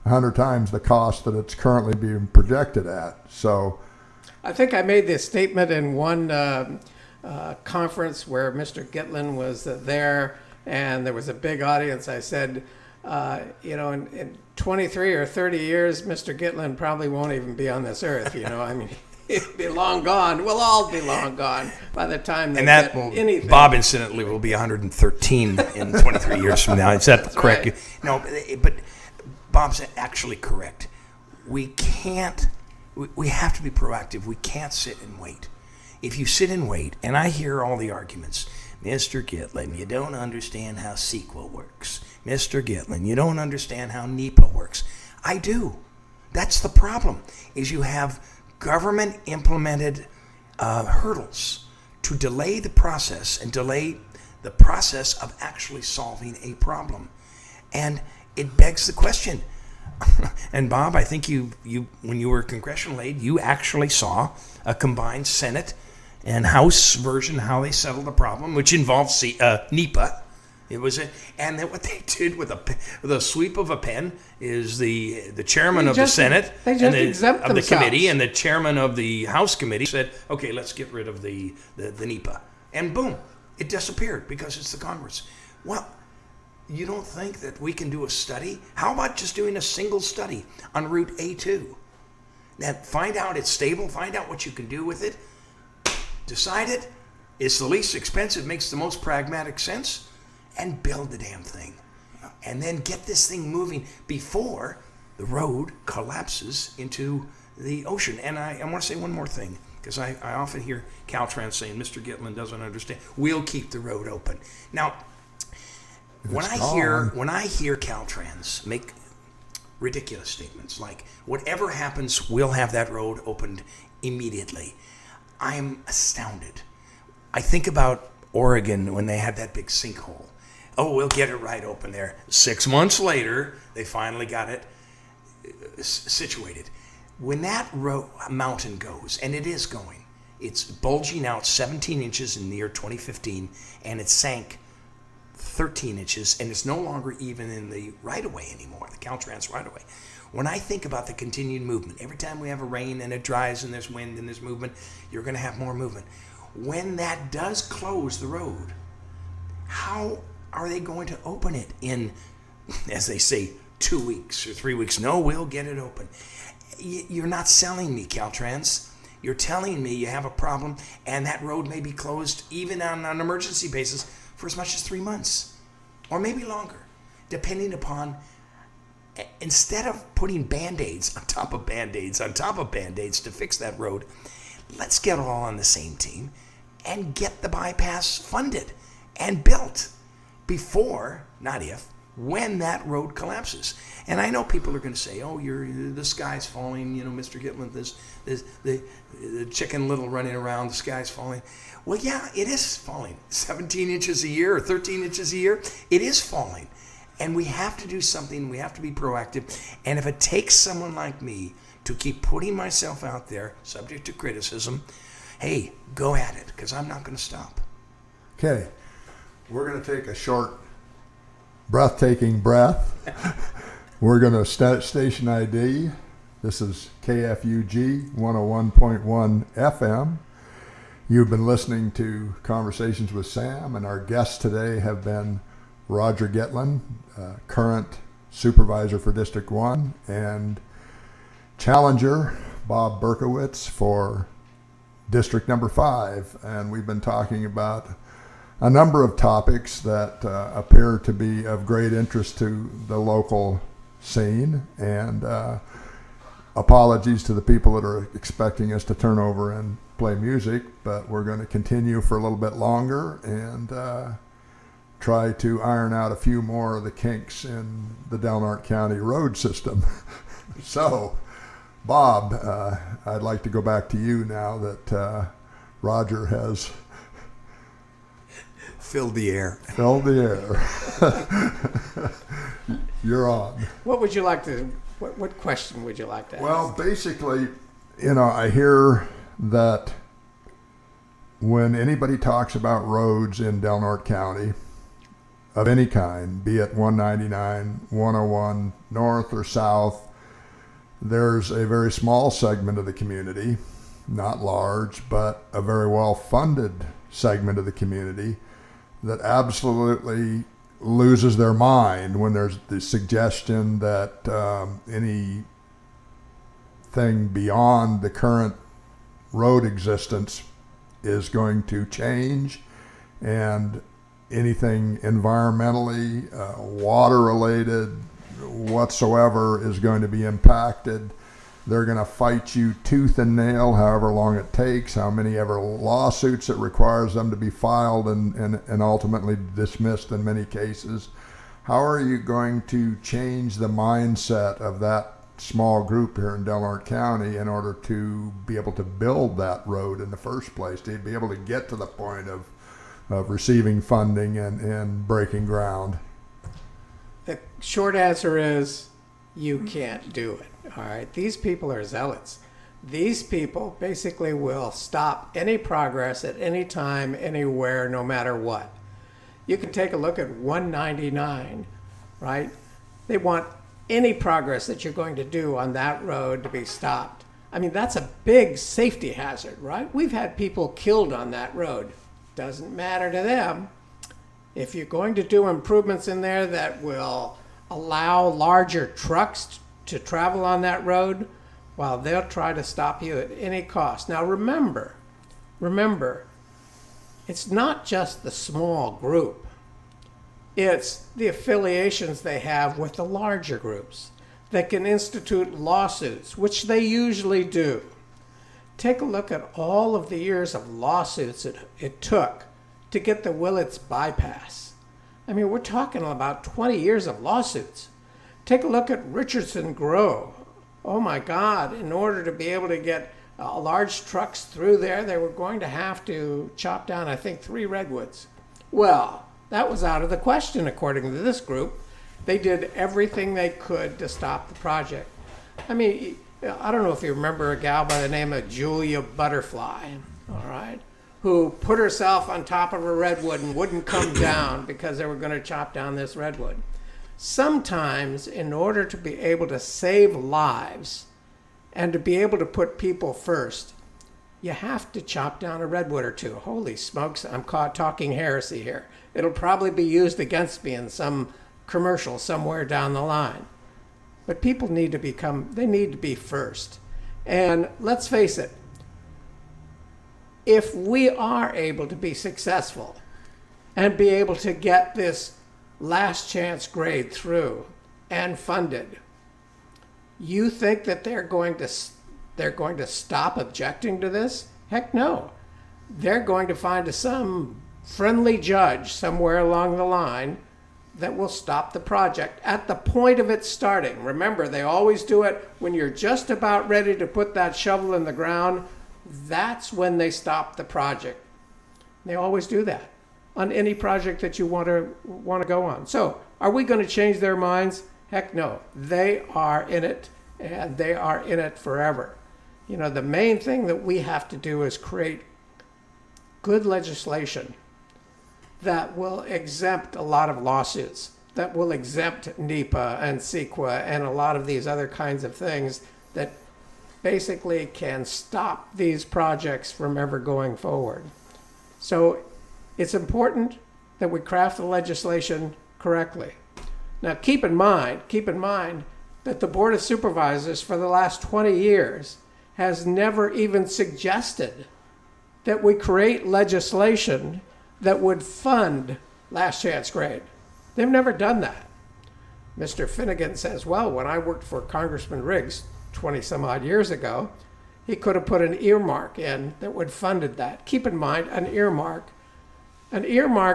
100 times the cost that it's currently being projected at. So I think I made this statement in one conference where Mr. Gitlin was there, and there was a big audience. I said, in 23 or 30 years, Mr. Gitlin probably won't even be on this earth. I mean, he'll be long gone. We'll all be long gone by the time they get anything. Bob, incidentally, will be 113 in 23 years from now. Is that correct? Right. No, but Bob's actually correct. We have to be proactive. We can't sit and wait. If you sit and wait, and I hear all the arguments, Mr. Gitlin, you don't understand how CEQA works. Mr. Gitlin, you don't understand how NEPA works. I do. That's the problem, is you have government-implemented hurdles to delay the process and delay the process of actually solving a problem. And it begs the question. And Bob, I think you when you were congressional aide, you actually saw a combined Senate and House version how they settled the problem, which involved NEPA. And then what they did with a sweep of a pen is the chairman of the Senate and of the committee and the chairman of the House committee said, okay, let's get rid of the NEPA, and boom, it disappeared because it's the Congress. Well, you don't think that we can do a study? How about just doing a single study on Route A2? That find out it's stable, find out what you can do with it, decide it, it's the least expensive, makes the most pragmatic sense, and build the damn thing. And then get this thing moving before the road collapses into the ocean. And I want to say one more thing, because I often hear Caltrans saying, Mr. Gitlin doesn't understand. We'll keep the road open. Now, when I hear Caltrans make ridiculous statements like, whatever happens, we'll have that road opened immediately, I'm astounded. I think about Oregon when they had that big sinkhole. Oh, we'll get it right open there. 6 months later, they finally got it situated. When that mountain goes, and it is going, it's bulging out 17 inches in the year 2015, and it sank 13 inches, and it's no longer even in the right-of-way anymore, the Caltrans right-of-way. When I think about the continued movement, every time we have a rain and it dries and there's wind and there's movement, you're going to have more movement. When that does close the road, how are they going to open it in, as they say, 2 weeks or 3 weeks? No, we'll get it open. You're not selling me, Caltrans. You're telling me you have a problem and that road may be closed even on an emergency basis for as much as 3 months or maybe longer, depending upon, instead of putting Band-Aids on top of Band-Aids on top of Band-Aids to fix that road, let's get all on the same team and get the bypass funded and built before, not if, when that road collapses. And I know people are going to say, "Oh, the sky's falling." Mr. Gitlin, the Chicken Little running around, the sky's falling. Well, yeah, it is falling. 17 inches a year or 13 inches a year, it is falling. And we have to do something. We have to be proactive. And if it takes someone like me to keep putting myself out there, subject to criticism, hey, go at it, because I'm not going to stop. Okay, we're going to take a short, breathtaking breath. We're going to start station ID. This is KFUG 101.1 FM. You've been listening to Conversations with Sam, and our guests today have been Roger Gitlin, current supervisor for District 1, and challenger Bob Berkowitz for District Number 5. And we've been talking about a number of topics that appear to be of great interest to the local scene, and apologies to the people that are expecting us to turn over and play music, but we're going to continue for a little bit longer and try to iron out a few more of the kinks in the Delnart County road system. So, Bob, I'd like to go back to you now that Roger has Filled the air. Filled the air. You're on. What would you like to? What question would you like to ask? Well, basically, I hear that when anybody talks about roads in Delnart County of any kind, be it 199, 101, north or south, there's a very small segment of the community, not large, but a very well-funded segment of the community that absolutely loses their mind when there's the suggestion that anything beyond the current road existence is going to change, and anything environmentally, water related whatsoever is going to be impacted. They're going to fight you tooth and nail, however long it takes, how many ever lawsuits it requires them to be filed and ultimately dismissed in many cases. How are you going to change the mindset of that small group here in Delnart County in order to be able to build that road in the first place, to be able to get to the point of receiving funding and breaking ground? The short answer is you can't do it. All right, these people are zealots. These people basically will stop any progress at any time, anywhere, no matter what. You can take a look at 199, right? They want any progress that you're going to do on that road to be stopped. I mean, that's a big safety hazard, right? We've had people killed on that road. Doesn't matter to them. If you're going to do improvements in there that will allow larger trucks to travel on that road, well, they'll try to stop you at any cost. Now remember, it's not just the small group. It's the affiliations they have with the larger groups that can institute lawsuits, which they usually do. Take a look at all of the years of lawsuits it took to get the Willits bypass. I mean, we're talking about 20 years of lawsuits. Take a look at Richardson Grove. Oh my God, in order to be able to get large trucks through there, they were going to have to chop down, I think, 3 redwoods. Well, that was out of the question, according to this group. They did everything they could to stop the project. I mean, I don't know if you remember a gal by the name of Julia Butterfly, all right, who put herself on top of a redwood and wouldn't come down because they were going to chop down this redwood. Sometimes, in order to be able to save lives and to be able to put people first, you have to chop down a redwood or two. Holy smokes, I'm caught talking heresy here. It'll probably be used against me in some commercial somewhere down the line. But people need to be first. And let's face it, if we are able to be successful and be able to get this last chance grade through and funded, you think that they're going to stop objecting to this? Heck no. They're going to find some friendly judge somewhere along the line that will stop the project at the point of it starting. Remember, they always do it when you're just about ready to put that shovel in the ground. That's when they stop the project. They always do that on any project that you want to go on. So, are we going to change their minds? Heck no. They are in it, and they are in it forever. You know, the main thing that we have to do is create good legislation that will exempt a lot of lawsuits, that will exempt NEPA and CEQA and a lot of these other kinds of things that basically can stop these projects from ever going forward. So it's important that we craft the legislation correctly. Now keep in mind that the Board of Supervisors for the last 20 years has never even suggested that we create legislation that would fund last chance grade. They've never done that. Mr. Finnegan says, well, when I worked for Congressman Riggs 20 some odd years ago, he could have put an earmark in that would funded that. Keep in mind, an earmark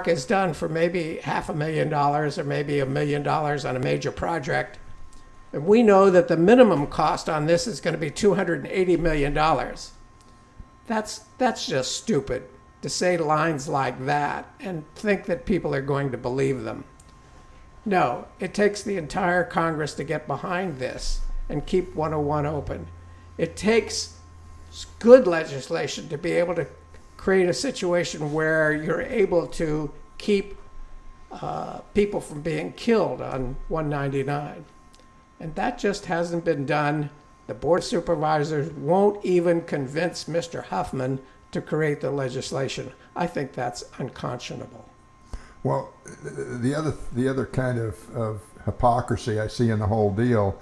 is done for maybe $500,000 or maybe $1 million on a major project. And we know that the minimum cost on this is going to be $280 million. That's just stupid to say lines like that and think that people are going to believe them. No, it takes the entire Congress to get behind this and keep 101 open. It takes good legislation to be able to create a situation where you're able to keep people from being killed on 199. And that just hasn't been done. The Board of Supervisors won't even convince Mr. Huffman to create the legislation. I think that's unconscionable. Well, the other kind of hypocrisy I see in the whole deal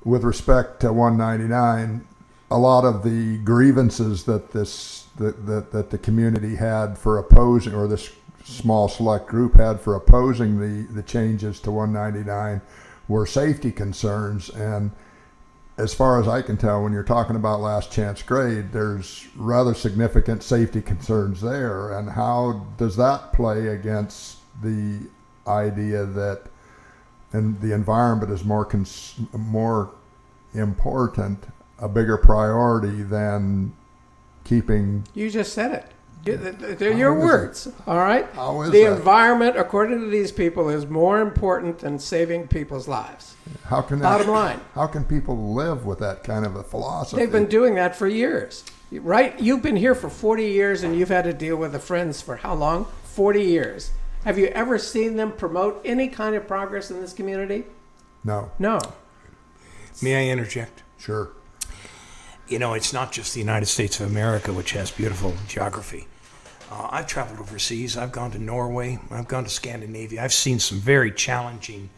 with respect to 199, a lot of the grievances that that the community had for opposing, or this small select group had for opposing the changes to 199 were safety concerns. And as far as I can tell, when you're talking about last chance grade, there's rather significant safety concerns there. And how does that play against the idea that the environment is more important, a bigger priority than keeping? You just said it. They're your words, all right? How is the that? environment, according to these people, is more important than saving people's lives. How can Bottom line. How can people live with that kind of a philosophy? They've been doing that for years, right? You've been here for 40 years and you've had to deal with the Friends for how long? 40 years. Have you ever seen them promote any kind of progress in this community? No. No. May I interject? Sure. You know, it's not just the United States of America, which has beautiful geography. I've traveled overseas. I've gone to Norway. I've gone to Scandinavia. I've seen some very challenging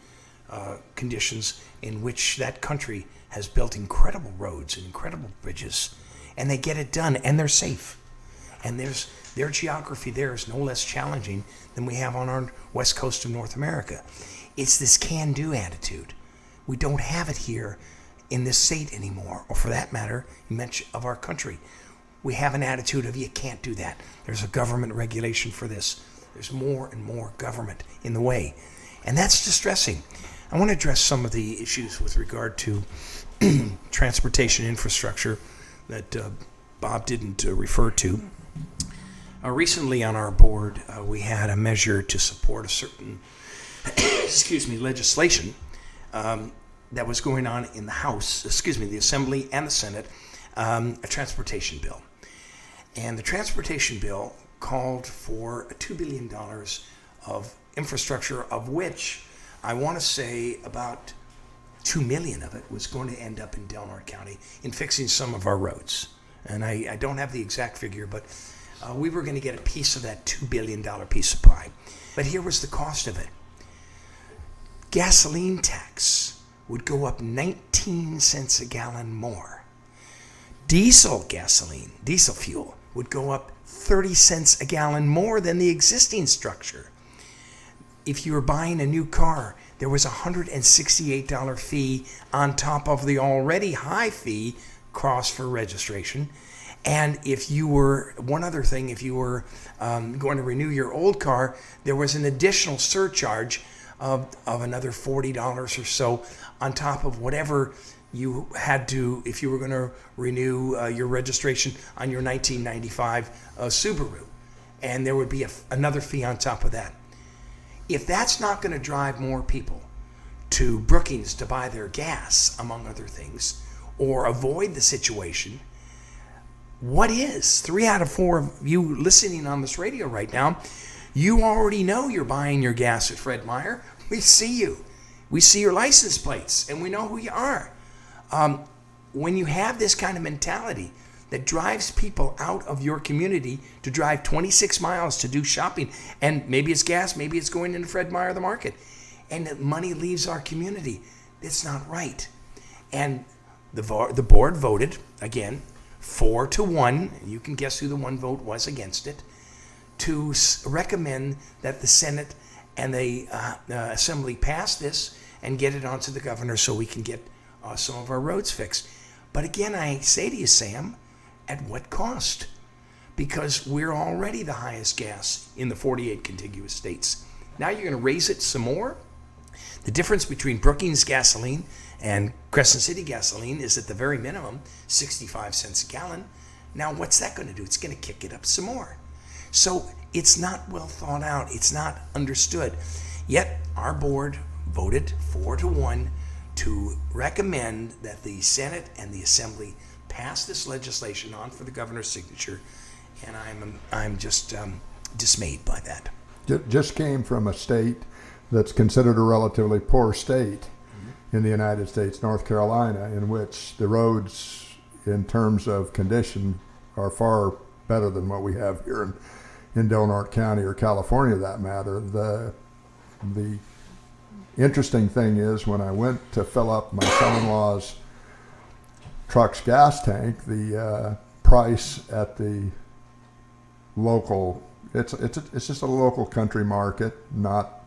conditions in which that country has built incredible roads and incredible bridges, and they get it done, and they're safe. And their geography there is no less challenging than we have on our west coast of North America. It's this can-do attitude. We don't have it here in this state anymore, or for that matter, of our country. We have an attitude of you can't do that. There's a government regulation for this. There's more and more government in the way. And that's distressing. I want to address some of the issues with regard to transportation infrastructure that Bob didn't refer to. Recently on our board, we had a measure to support a certain legislation that was going on in the House, the Assembly and the Senate, a transportation bill. And the transportation bill called for $2 billion of infrastructure, of which I want to say about $2 million of it was going to end up in Delaware County in fixing some of our roads. and I don't have the exact figure, but we were going to get a piece of that $2 billion piece of pie. But here was the cost of it. Gasoline tax would go up 19 cents a gallon more. Diesel fuel, would go up 30 cents a gallon more than the existing structure. If you were buying a new car, there was a $168 fee on top of the already high fee cost for registration. And if you were, one other thing, if you were going to renew your old car, there was an additional surcharge of another $40 or so on top of whatever you had to, if you were going to renew your registration on your 1995 Subaru. And there would be another fee on top of that. If that's not going to drive more people to Brookings to buy their gas, among other things, or avoid the situation, what is? 3 out of 4 of you listening on this radio right now, you already know you're buying your gas at Fred Meyer. We see you. We see your license plates, and we know who you are. When you have this kind of mentality that drives people out of your community to drive 26 miles to do shopping, and maybe it's gas, maybe it's going into Fred Meyer the market, and the money leaves our community, it's not right. And the board voted, again, 4-1, you can guess who the one vote was against it, to recommend that the Senate and the Assembly pass this and get it onto the governor so we can get some of our roads fixed. But again, I say to you, Sam, at what cost? Because we're already the highest gas in the 48 contiguous states. Now you're going to raise it some more? The difference between Brookings gasoline and Crescent City gasoline is at the very minimum 65 cents a gallon. Now what's that going to do? It's going to kick it up some more. So it's not well thought out. It's not understood. Yet our board voted 4-1 to recommend that the Senate and the Assembly pass this legislation on for the governor's signature, and I'm just dismayed by that. Just came from a state that's considered a relatively poor state in the United States, North Carolina, in which the roads, in terms of condition, are far better than what we have here in Del Norte County or California, that matter. The interesting thing is, when I went to fill up my son-in-law's truck's gas tank, the price at the local, it's just a local country market, not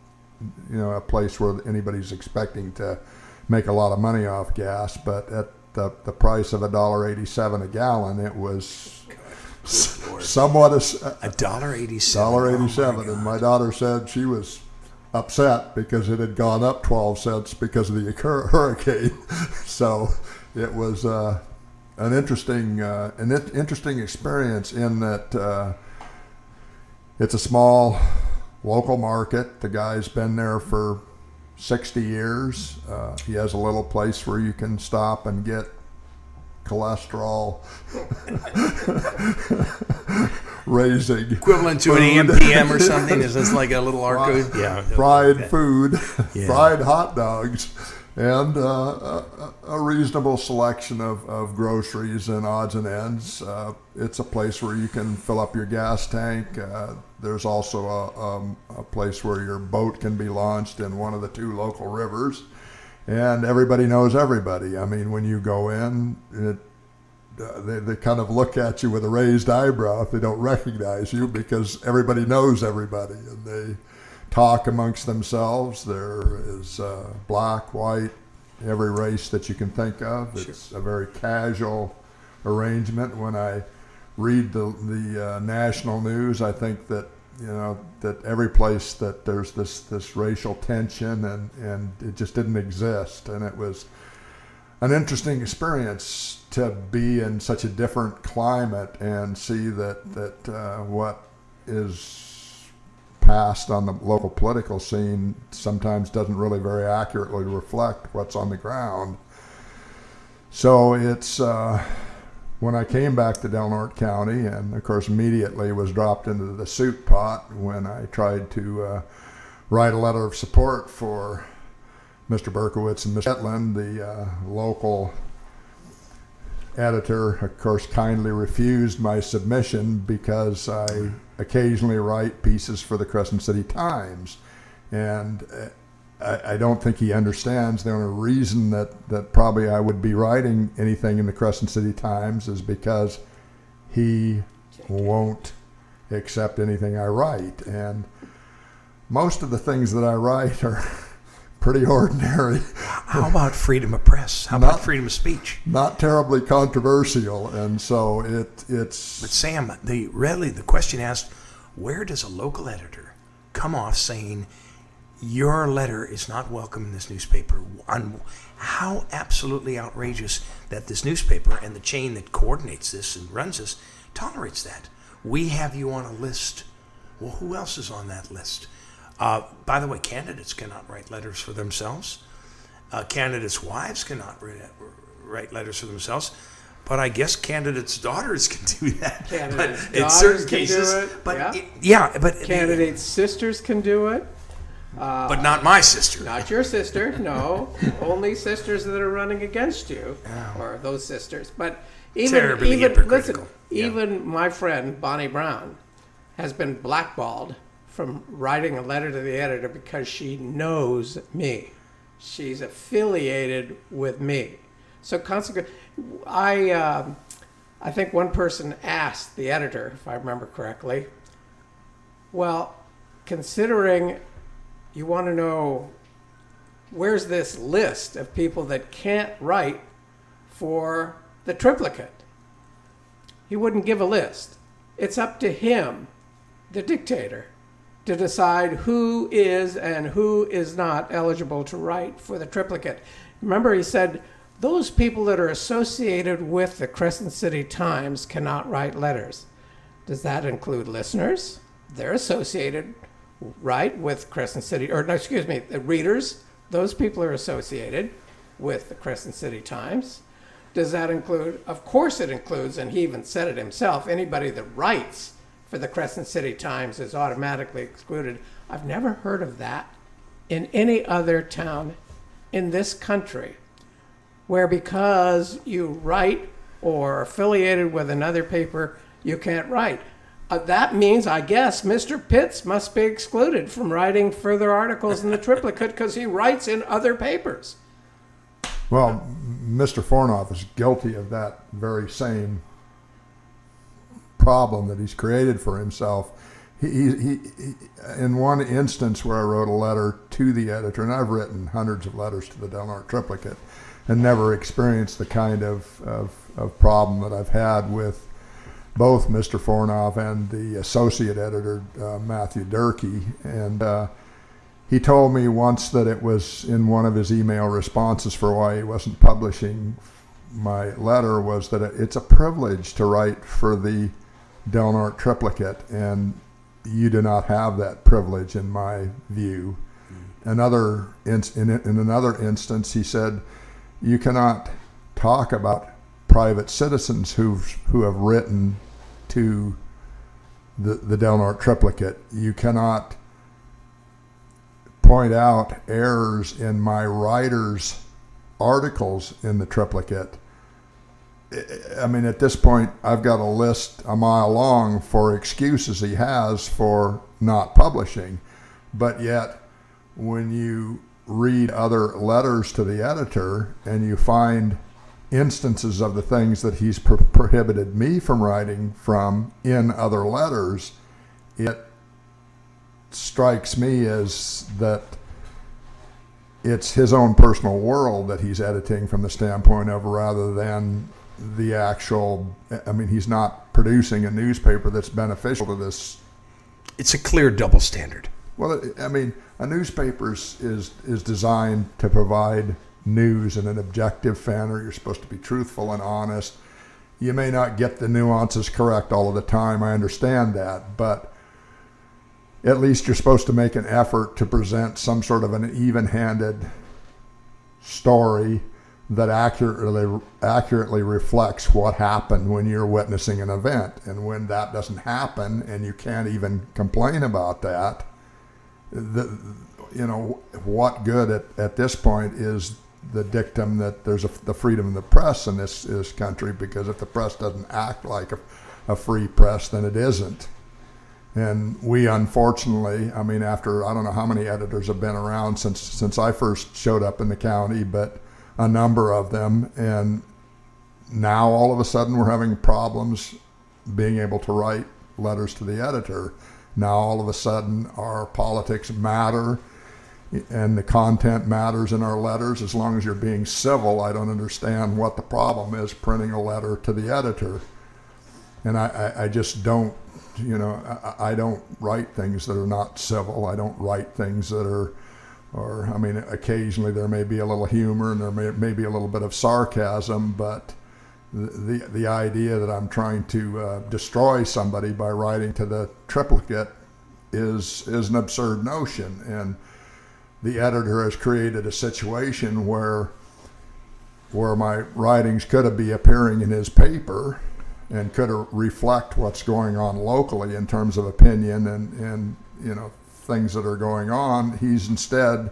a place where anybody's expecting to make a lot of money off gas, but at the price of $1.87 a gallon, it was somewhat $1.87. $1.87, and my daughter said she was upset because it had gone up 12 cents because of the hurricane. So it was an interesting experience in that it's a small local market. The guy's been there for 60 years. He has a little place where you can stop and get cholesterol raising equivalent to food. an AM/PM or something. Is this like a little arcade? Yeah, fried food, Yeah. fried hot dogs, and a reasonable selection of groceries and odds and ends. It's a place where you can fill up your gas tank. There's also a place where your boat can be launched in one of the 2 local rivers. And everybody knows everybody. I mean, when you go in, they kind of look at you with a raised eyebrow if they don't recognize you, because everybody knows everybody, and they talk amongst themselves. There is black, white, every race that you can think of. It's a very casual arrangement. When I read the national news, I think that that every place that there's this racial tension, and it just didn't exist. And it was an interesting experience to be in such a different climate and see that what is passed on the local political scene sometimes doesn't really very accurately reflect what's on the ground. So it's when I came back to Del Norte County, and of course immediately was dropped into the soup pot when I tried to write a letter of support for Mr. Berkowitz and Mr. Gitlin, the local editor, of course, kindly refused my submission because I occasionally write pieces for the Crescent City Times. And I don't think he understands the only reason that probably I would be writing anything in the Crescent City Times is because he won't accept anything I write. And most of the things that I write are pretty ordinary. How about freedom of press? How about freedom of speech? Not terribly controversial, and so it's. But Sam, the question asked, where does a local editor come off saying your letter is not welcome in this newspaper? How absolutely outrageous that this newspaper and the chain that coordinates this and runs this tolerates that. We have you on a list. Well, who else is on that list? By the way, candidates cannot write letters for themselves. Candidates' wives cannot write letters for themselves. But I guess candidates' daughters can do that. Candidates' but in daughters certain can cases, do it. but Yeah. but Candidates' sisters can do it. but not my sister. Not your sister, no. Only sisters that are running against you, or those sisters. But Terribly even hypocritical. listen, even my friend Bonnie Brown has been blackballed from writing a letter to the editor because she knows me. She's affiliated with me. So consequently, I think one person asked the editor, if I remember correctly, well, considering you want to know where's this list of people that can't write for the triplicate, he wouldn't give a list. It's up to him, the dictator, to decide who is and who is not eligible to write for the triplicate. Remember, he said those people that are associated with the Crescent City Times cannot write letters. Does that include listeners? They're associated, right, with Crescent City, or no, excuse me, the readers. Those people are associated with the Crescent City Times. Does that include? Of course it includes, and he even said it himself, anybody that writes for the Crescent City Times is automatically excluded. I've never heard of that in any other town in this country, where because you write or are affiliated with another paper, you can't write. That means, I guess, Mr. Pitts must be excluded from writing further articles in the triplicate because he writes in other papers. Well, Mr. Fornoff is guilty of that very same problem that he's created for himself. He in one instance where I wrote a letter to the editor, and I've written hundreds of letters to the Delnart Triplicate and never experienced the kind of problem that I've had with both Mr. Fornoff and the associate editor, Matthew Durkee. And he told me once that it was in one of his email responses for why he wasn't publishing my letter was that it's a privilege to write for the Delnart Triplicate, and you do not have that privilege in my view. In another instance, he said, you cannot talk about private citizens who have written to the Delnart Triplicate. You cannot point out errors in my writer's articles in the triplicate. I mean, at this point, I've got a list a mile long for excuses he has for not publishing. But yet, when you read other letters to the editor and you find instances of the things that he's prohibited me from writing from in other letters, it strikes me as that it's his own personal world that he's editing from the standpoint of rather than the actual, I mean, he's not producing a newspaper that's beneficial to this. It's a clear double standard. Well, I mean, a newspaper is designed to provide news in an objective manner. You're supposed to be truthful and honest. You may not get the nuances correct all of the time. I understand that, but at least you're supposed to make an effort to present some sort of an even-handed story that accurately reflects what happened when you're witnessing an event. And when that doesn't happen and you can't even complain about that, what good at this point is the dictum that there's the freedom of the press in this country, because if the press doesn't act like a free press, then it isn't. And we, unfortunately, I mean, after I don't know how many editors have been around since I first showed up in the county, but a number of them, and now all of a sudden we're having problems being able to write letters to the editor. Now all of a sudden our politics matter and the content matters in our letters. As long as you're being civil, I don't understand what the problem is printing a letter to the editor. And I just don't, I don't write things that are not civil. I don't write things that are, or I mean, occasionally there may be a little humor and there may be a little bit of sarcasm, but the idea that I'm trying to destroy somebody by writing to the triplicate is an absurd notion. And the editor has created a situation where my writings could be appearing in his paper and could reflect what's going on locally in terms of opinion and things that are going on. He's instead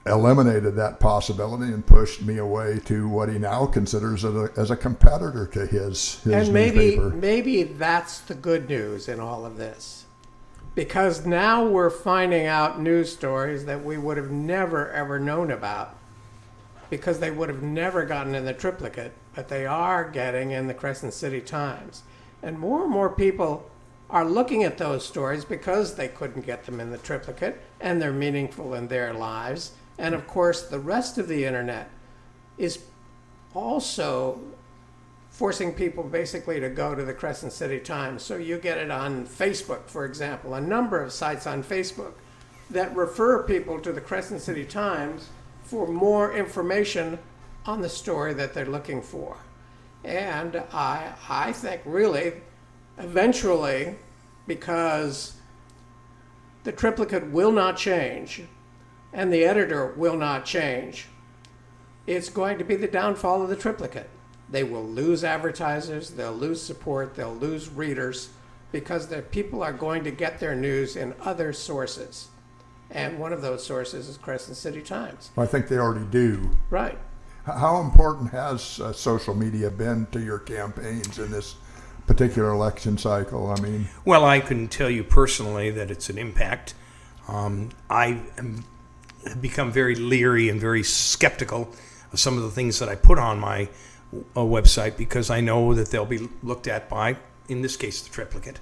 eliminated that possibility and pushed me away to what he now considers as a competitor to his and newspaper. Maybe that's the good news in all of this, because now we're finding out news stories that we would have never ever known about, because they would have never gotten in the triplicate, but they are getting in the Crescent City Times. And more people are looking at those stories because they couldn't get them in the triplicate, and they're meaningful in their lives. And of course, the rest of the internet is also forcing people basically to go to the Crescent City Times. So you get it on Facebook, for example, a number of sites on Facebook that refer people to the Crescent City Times for more information on the story that they're looking for. And I think really, eventually, because the triplicate will not change and the editor will not change, it's going to be the downfall of the triplicate. They will lose advertisers, they'll lose support, they'll lose readers, because the people are going to get their news in other sources. And one of those sources is Crescent City Times. I think they already do. Right. How important has social media been to your campaigns in this particular election cycle? I mean, well, I can tell you personally that it's an impact. I have become very leery and very skeptical of some of the things that I put on my website, because I know that they'll be looked at by, in this case, the triplicate.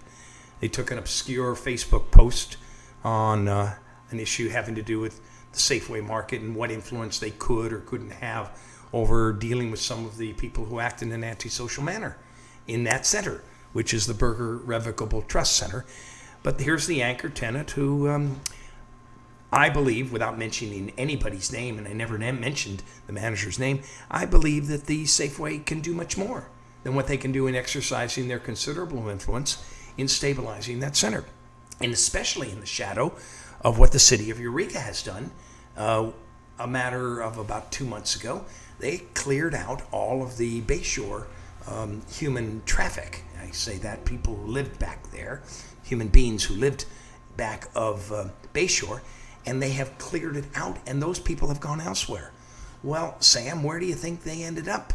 They took an obscure Facebook post on an issue having to do with the Safeway market and what influence they could or couldn't have over dealing with some of the people who act in an antisocial manner in that center, which is the Berger Revocable Trust Center. But here's the anchor tenant who I believe, without mentioning anybody's name, and I never mentioned the manager's name, I believe that the Safeway can do much more than what they can do in exercising their considerable influence in stabilizing that center, and especially in the shadow of what the city of Eureka has done. A matter of about 2 months ago, they cleared out all of the Bayshore human traffic. I say that people who lived back there, human beings who lived back of Bayshore, and they have cleared it out, and those people have gone elsewhere. Well, Sam, where do you think they ended up?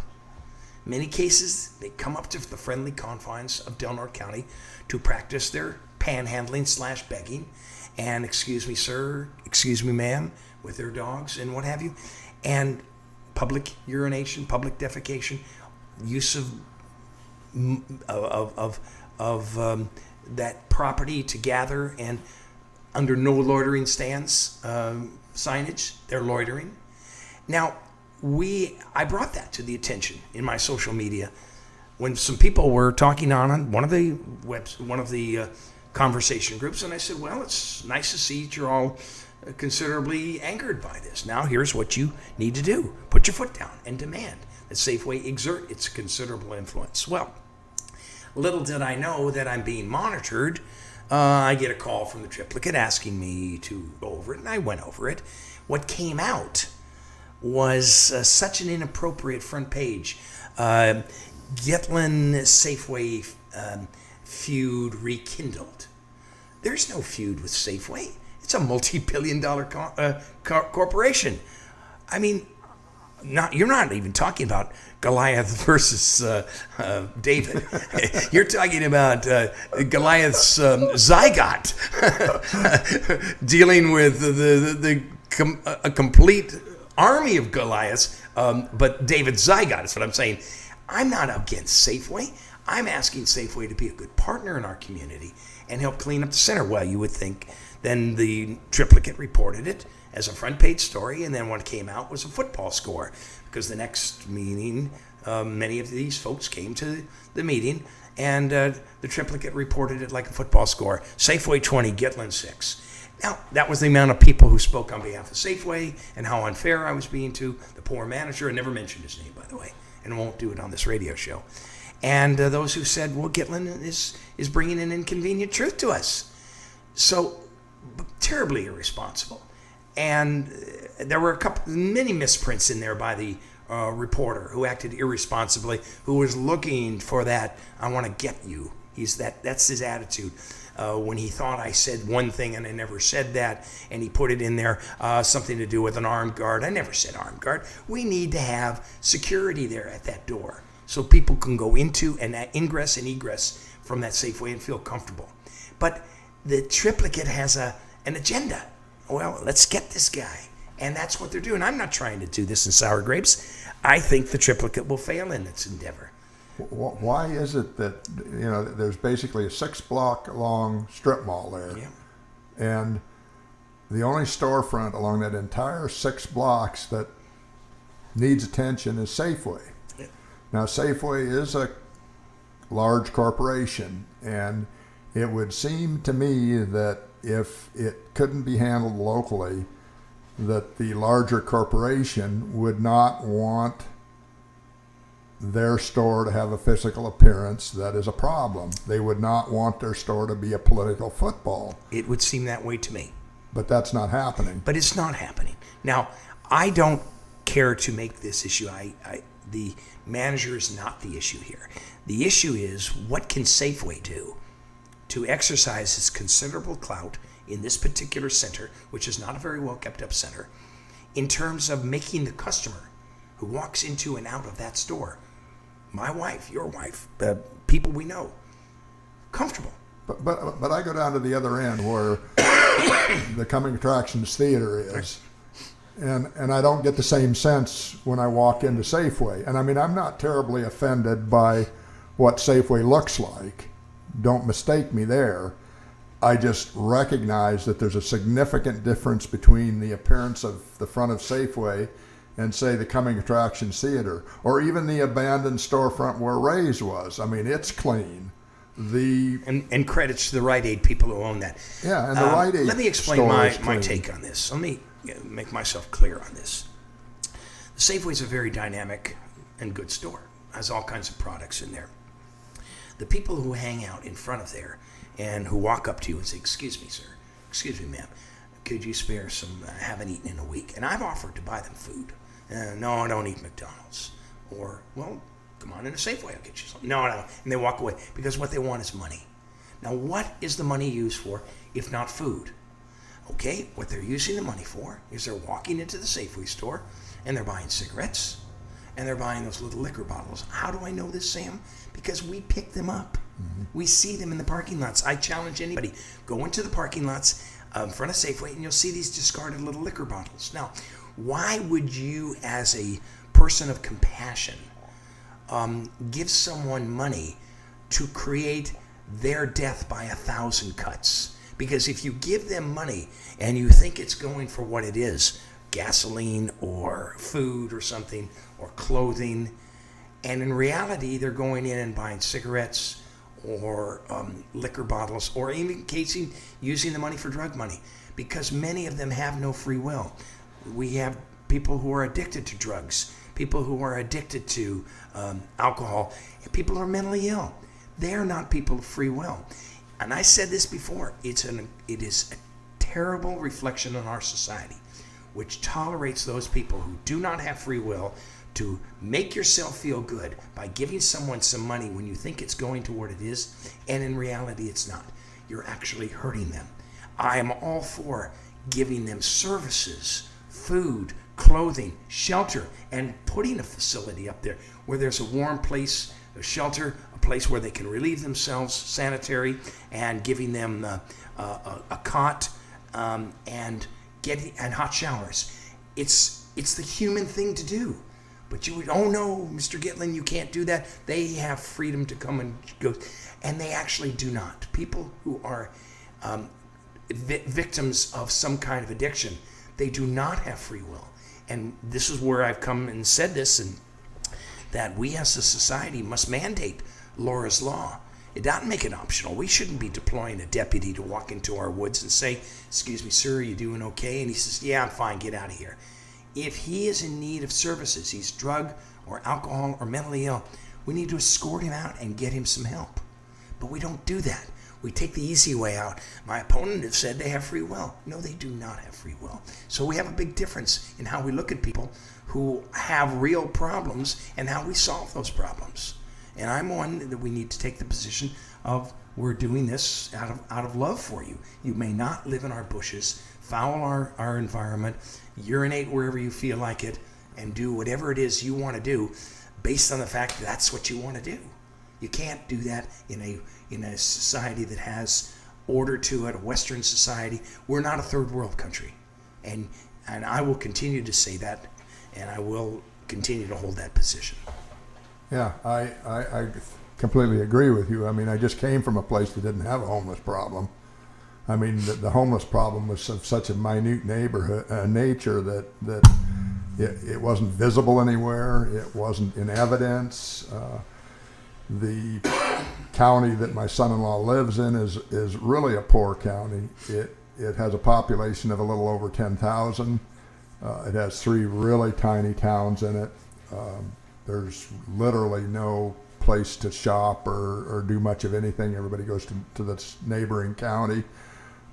In many cases, they come up to the friendly confines of Del Norte County to practice their panhandling / begging, and excuse me, sir, excuse me, ma'am, with their dogs and what have you, and public urination, public defecation, use of that property to gather, and under no loitering stands signage, they're loitering. Now, I brought that to the attention in my social media when some people were talking on one of the conversation groups, and I said, well, it's nice to see that you're all considerably angered by this. Now here's what you need to do. Put your foot down and demand that Safeway exert its considerable influence. Well, little did I know that I'm being monitored. I get a call from the triplicate asking me to go over it, and I went over it. What came out was such an inappropriate front page. Gitlin Safeway feud rekindled. There's no feud with Safeway. It's a multi-billion-dollar corporation. I mean, you're not even talking about Goliath versus David. You're talking about Goliath's zygote dealing with a complete army of Goliaths, but David's zygote is what I'm saying. I'm not against Safeway. I'm asking Safeway to be a good partner in our community and help clean up the center. Well, you would think then the Triplicate reported it as a front page story, and then what came out was a football score, because the next meeting, many of these folks came to the meeting, and the Triplicate reported it like a football score. Safeway 20, Gitlin 6. Now, that was the amount of people who spoke on behalf of Safeway and how unfair I was being to the poor manager. I never mentioned his name, by the way, and won't do it on this radio show. And those who said, well, Gitlin is bringing an inconvenient truth to us. So, terribly irresponsible. And there were many misprints in there by the reporter who acted irresponsibly, who was looking for that, I want to get you. That's his attitude. When he thought I said one thing and I never said that, and he put it in there, something to do with an armed guard. I never said armed guard. We need to have security there at that door so people can go into and ingress and egress from that Safeway and feel comfortable. But the Triplicate has an agenda. Well, let's get this guy. And that's what they're doing. I'm not trying to do this in sour grapes. I think the Triplicate will fail in its endeavor. Why is it that, there's basically a 6-block long strip mall there, Yeah. and the only storefront along that entire 6 blocks that needs attention is Safeway? Yeah. Now, Safeway is a large corporation, and it would seem to me that if it couldn't be handled locally, that the larger corporation would not want their store to have a physical appearance that is a problem. They would not want their store to be a political football. It would seem that way to me. But that's not happening. But it's not happening. Now, I don't care to make this issue. The manager is not the issue here. The issue is, what can Safeway do to exercise its considerable clout in this particular center, which is not a very well kept up center, in terms of making the customer who walks into and out of that store, my wife, your wife, people we know, comfortable. But I go down to the other end where the Coming Attractions Theater is, and I don't get the same sense when I walk into Safeway. And I mean, I'm not terribly offended by what Safeway looks like. Don't mistake me there. I just recognize that there's a significant difference between the appearance of the front of Safeway and, say, the Coming Attractions Theater, or even the abandoned storefront where Ray's was. I mean, it's clean. And credits to the Rite Aid people who own that. Yeah, and the Rite Aid. Let me explain my take on this. Let me make myself clear on this. The Safeway is a very dynamic and good store. It has all kinds of products in there. The people who hang out in front of there and who walk up to you and say, "Excuse me, sir. Excuse me, ma'am. Could you spare some? I haven't eaten in a week." And I've offered to buy them food. No, I don't eat McDonald's. Or, well, come on in a Safeway, I'll get you something. No. And they walk away because what they want is money. Now, what is the money used for if not food? Okay, what they're using the money for is they're walking into the Safeway store and they're buying cigarettes and they're buying those little liquor bottles. How do I know this, Sam? Because we pick them up. Mm-hmm. We see them in the parking lots. I challenge anybody, go into the parking lots in front of Safeway and you'll see these discarded little liquor bottles. Now, why would you, as a person of compassion, give someone money to create their death by 1,000 cuts? Because if you give them money and you think it's going for what it is, gasoline or food or something or clothing, and in reality they're going in and buying cigarettes or liquor bottles, or even using the money for drug money, because many of them have no free will. We have people who are addicted to drugs, people who are addicted to alcohol, and people who are mentally ill. They're not people of free will. And I said this before, it is a terrible reflection on our society, which tolerates those people who do not have free will to make yourself feel good by giving someone some money when you think it's going to what it is, and in reality it's not. You're actually hurting them. I am all for giving them services, food, clothing, shelter, and putting a facility up there where there's a warm place, a shelter, a place where they can relieve themselves, sanitary, and giving them a cot and hot showers. It's the human thing to do. But you would, oh no, Mr. Gitlin, you can't do that. They have freedom to come and go. And they actually do not. People who are victims of some kind of addiction, they do not have free will. And this is where I've come and said this, and that we as a society must mandate Laura's Law. It doesn't make it optional. We shouldn't be deploying a deputy to walk into our woods and say, excuse me, sir, are you doing okay? And he says, yeah, I'm fine, get out of here. If he is in need of services, he's drug or alcohol or mentally ill, we need to escort him out and get him some help. But we don't do that. We take the easy way out. My opponent has said they have free will. No, they do not have free will. So we have a big difference in how we look at people who have real problems and how we solve those problems. And I'm one that we need to take the position of we're doing this out of love for you. You may not live in our bushes, foul our environment, urinate wherever you feel like it, and do whatever it is you want to do based on the fact that that's what you want to do. You can't do that in a society that has order to it, a Western society. We're not a third world country. And I will continue to say that, and I will continue to hold that position. Yeah, I completely agree with you. I mean, I just came from a place that didn't have a homeless problem. I mean, the homeless problem was of such a minute nature that it wasn't visible anywhere. It wasn't in evidence. The county that my son-in-law lives in is really a poor county. It has a population of a little over 10,000. It has 3 really tiny towns in it. There's literally no place to shop or do much of anything. Everybody goes to this neighboring county.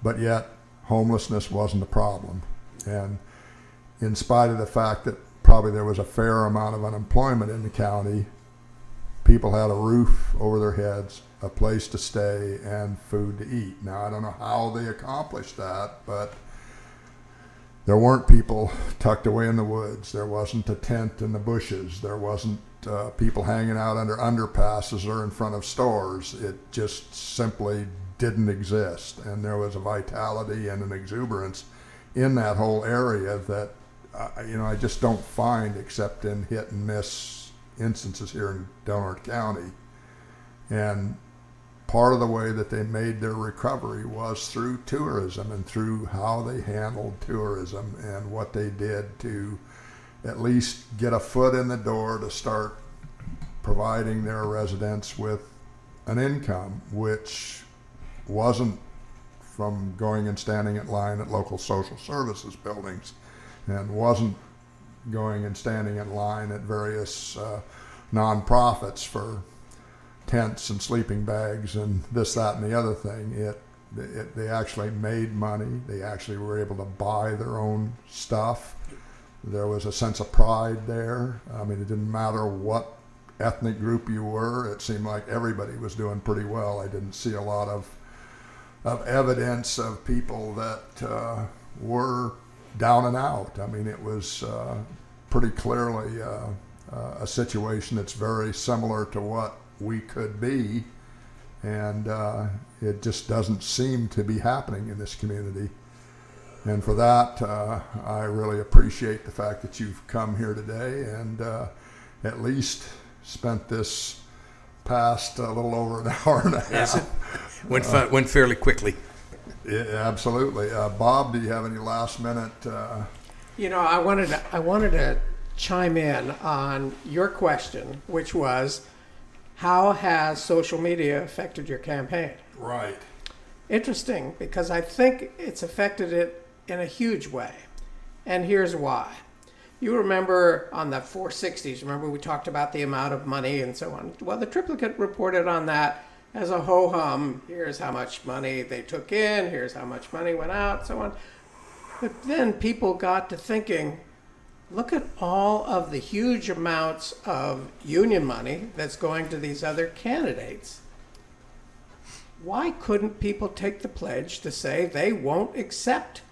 But yet, homelessness wasn't a problem. And in spite of the fact that probably there was a fair amount of unemployment in the county, people had a roof over their heads, a place to stay, and food to eat. Now, I don't know how they accomplished that, but there weren't people tucked away in the woods. There wasn't a tent in the bushes. There wasn't people hanging out under underpasses or in front of stores. It just simply didn't exist. And there was a vitality and an exuberance in that whole area that, I just don't find except in hit and miss instances here in Delaware County. And part of the way that they made their recovery was through tourism and through how they handled tourism and what they did to at least get a foot in the door to start providing their residents with an income, which wasn't from going and standing in line at local social services buildings and wasn't going and standing in line at various nonprofits for tents and sleeping bags and this, that, and the other thing. They actually made money. They actually were able to buy their own stuff. There was a sense of pride there. I mean, it didn't matter what ethnic group you were. It seemed like everybody was doing pretty well. I didn't see a lot of evidence of people that were down and out. I mean, it was pretty clearly a situation that's very similar to what we could be, and it just doesn't seem to be happening in this community. And for that, I really appreciate the fact that you've come here today and at least spent this past a little over an hour and a half. Went fairly quickly. Yeah, absolutely. Bob, do you have any last minute? I wanted to chime in on your question, which was, how has social media affected your campaign? Right. Interesting, because I think it's affected it in a huge way. And here's why. You remember on the 460s, remember we talked about the amount of money and so on. Well, the triplicate reported on that as a ho-hum. Here's how much money they took in, here's how much money went out, so on. But then people got to thinking, look at all of the huge amounts of union money that's going to these other candidates. why couldn't people take the pledge to say they won't accept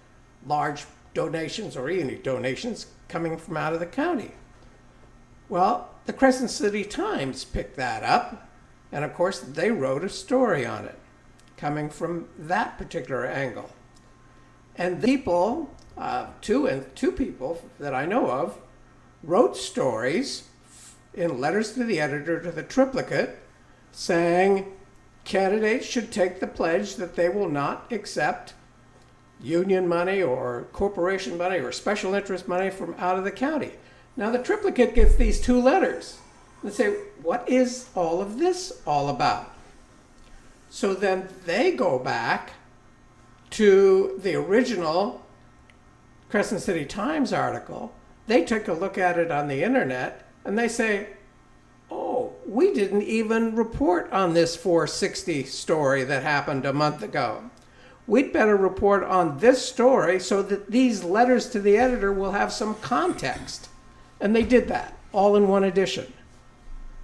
large donations or any donations coming from out of the county? Well, the Crescent City Times picked that up, and of course they wrote a story on it coming from that particular angle. And the people, two people that I know of, wrote stories in letters to the editor to the Triplicate saying candidates should take the pledge that they will not accept union money or corporation money or special interest money from out of the county. Now the Triplicate gets these two letters and say, what is all of this all about? So then they go back to the original Crescent City Times article. They took a look at it on the internet and they say, oh, we didn't even report on this 460 story that happened a month ago. We'd better report on this story so that these letters to the editor will have some context. And they did that, all in one edition.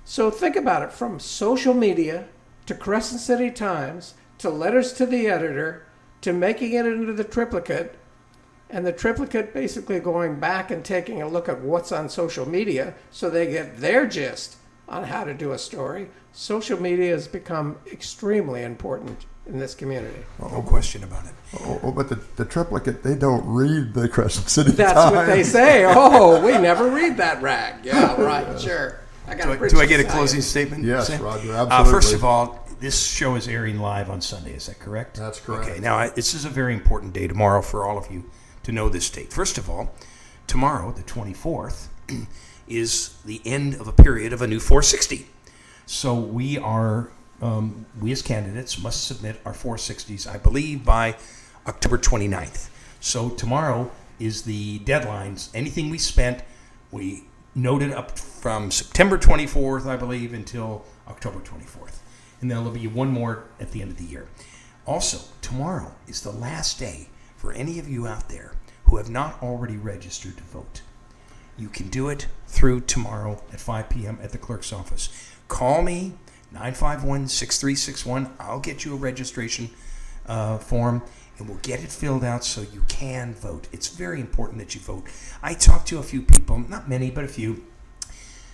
So think about it, from social media to Crescent City Times to letters to the editor to making it into the Triplicate, and the Triplicate basically going back and taking a look at what's on social media so they get their gist on how to do a story. Social media has become extremely important in this community. No question about it. Oh, but the Triplicate, they don't read the Crescent City Times. That's what they say. Oh, we never read that rag. Yeah, right, sure. Do I get a closing statement? Yes, Sam? Roger, absolutely. First of all, this show is airing live on Sunday. Is that correct? That's correct. Okay, now this is a very important day tomorrow for all of you to know this date. First of all, tomorrow, the 24th, is the end of a period of a new 460. So we as candidates must submit our 460s, I believe, by October 29th. So tomorrow is the deadlines. Anything we spent, we noted up from September 24th, I believe, until October 24th. And then there'll be one more at the end of the year. Also, tomorrow is the last day for any of you out there who have not already registered to vote. You can do it through tomorrow at 5 p.m. at the clerk's office. Call me, 951-6361. I'll get you a registration form, and we'll get it filled out so you can vote. It's very important that you vote. I talked to a few people, not many, but a few.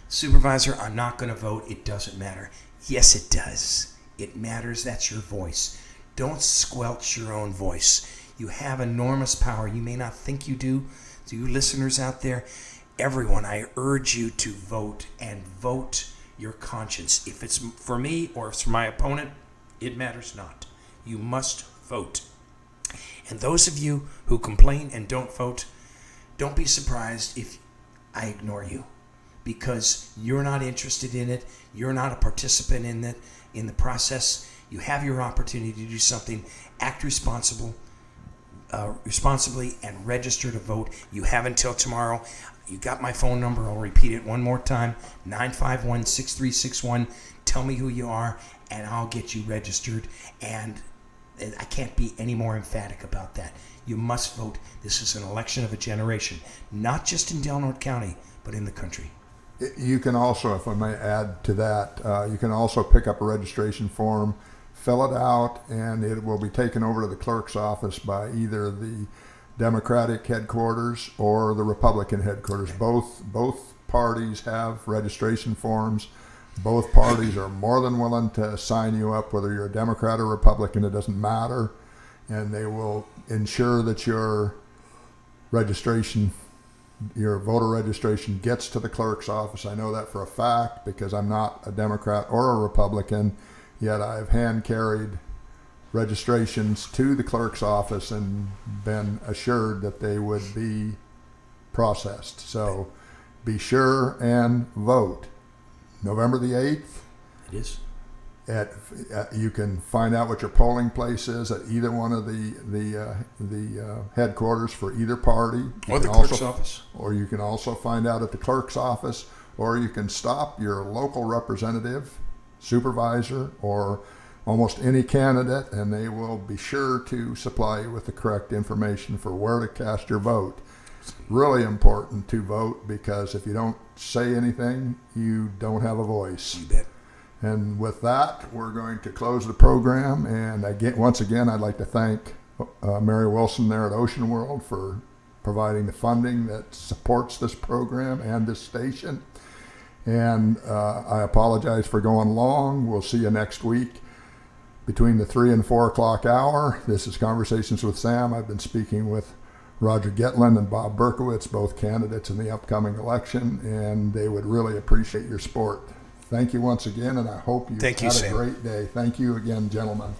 Supervisor, I'm not going to vote. It doesn't matter. Yes, it does. It matters. That's your voice. Don't squelch your own voice. You have enormous power. You may not think you do. To you listeners out there, everyone, I urge you to vote, and vote your conscience. If it's for me or if it's for my opponent, it matters not. You must vote. And those of you who complain and don't vote, don't be surprised if I ignore you, because you're not interested in it. You're not a participant in it, in the process. You have your opportunity to do something. Act responsibly and register to vote. You have until tomorrow. You got my phone number. I'll repeat it one more time, 951-6361. Tell me who you are, and I'll get you registered. And I can't be any more emphatic about that. You must vote. This is an election of a generation, not just in Del Norte County, but in the country. You can also, if I may add to that, you can also pick up a registration form, fill it out, and it will be taken over to the clerk's office by either the Democratic headquarters or the Republican headquarters. Both parties have registration forms. Both parties are more than willing to sign you up, whether you're a Democrat or Republican, it doesn't matter. And they will ensure that your registration, your voter registration, gets to the clerk's office. I know that for a fact because I'm not a Democrat or a Republican, yet I've hand carried registrations to the clerk's office and been assured that they would be processed. So be sure and vote. November the 8th. It is. You can find out what your polling place is at either one of the headquarters for either party. Or the clerk's office. Or you can also find out at the clerk's office, or you can stop your local representative, supervisor, or almost any candidate, and they will be sure to supply you with the correct information for where to cast your vote. It's really important to vote, because if you don't say anything, you don't have a voice. You bet. And with that, we're going to close the program. And again, once again, I'd like to thank Mary Wilson there at Ocean World for providing the funding that supports this program and this station. And I apologize for going long. We'll see you next week between the 3 and 4 o'clock hour. This is Conversations with Sam. I've been speaking with Roger Gitlin and Bob Berkowitz, both candidates in the upcoming election, and they would really appreciate your support. Thank you once again, and I hope you Thank you, had a Sam. great day. Thank you again, gentlemen.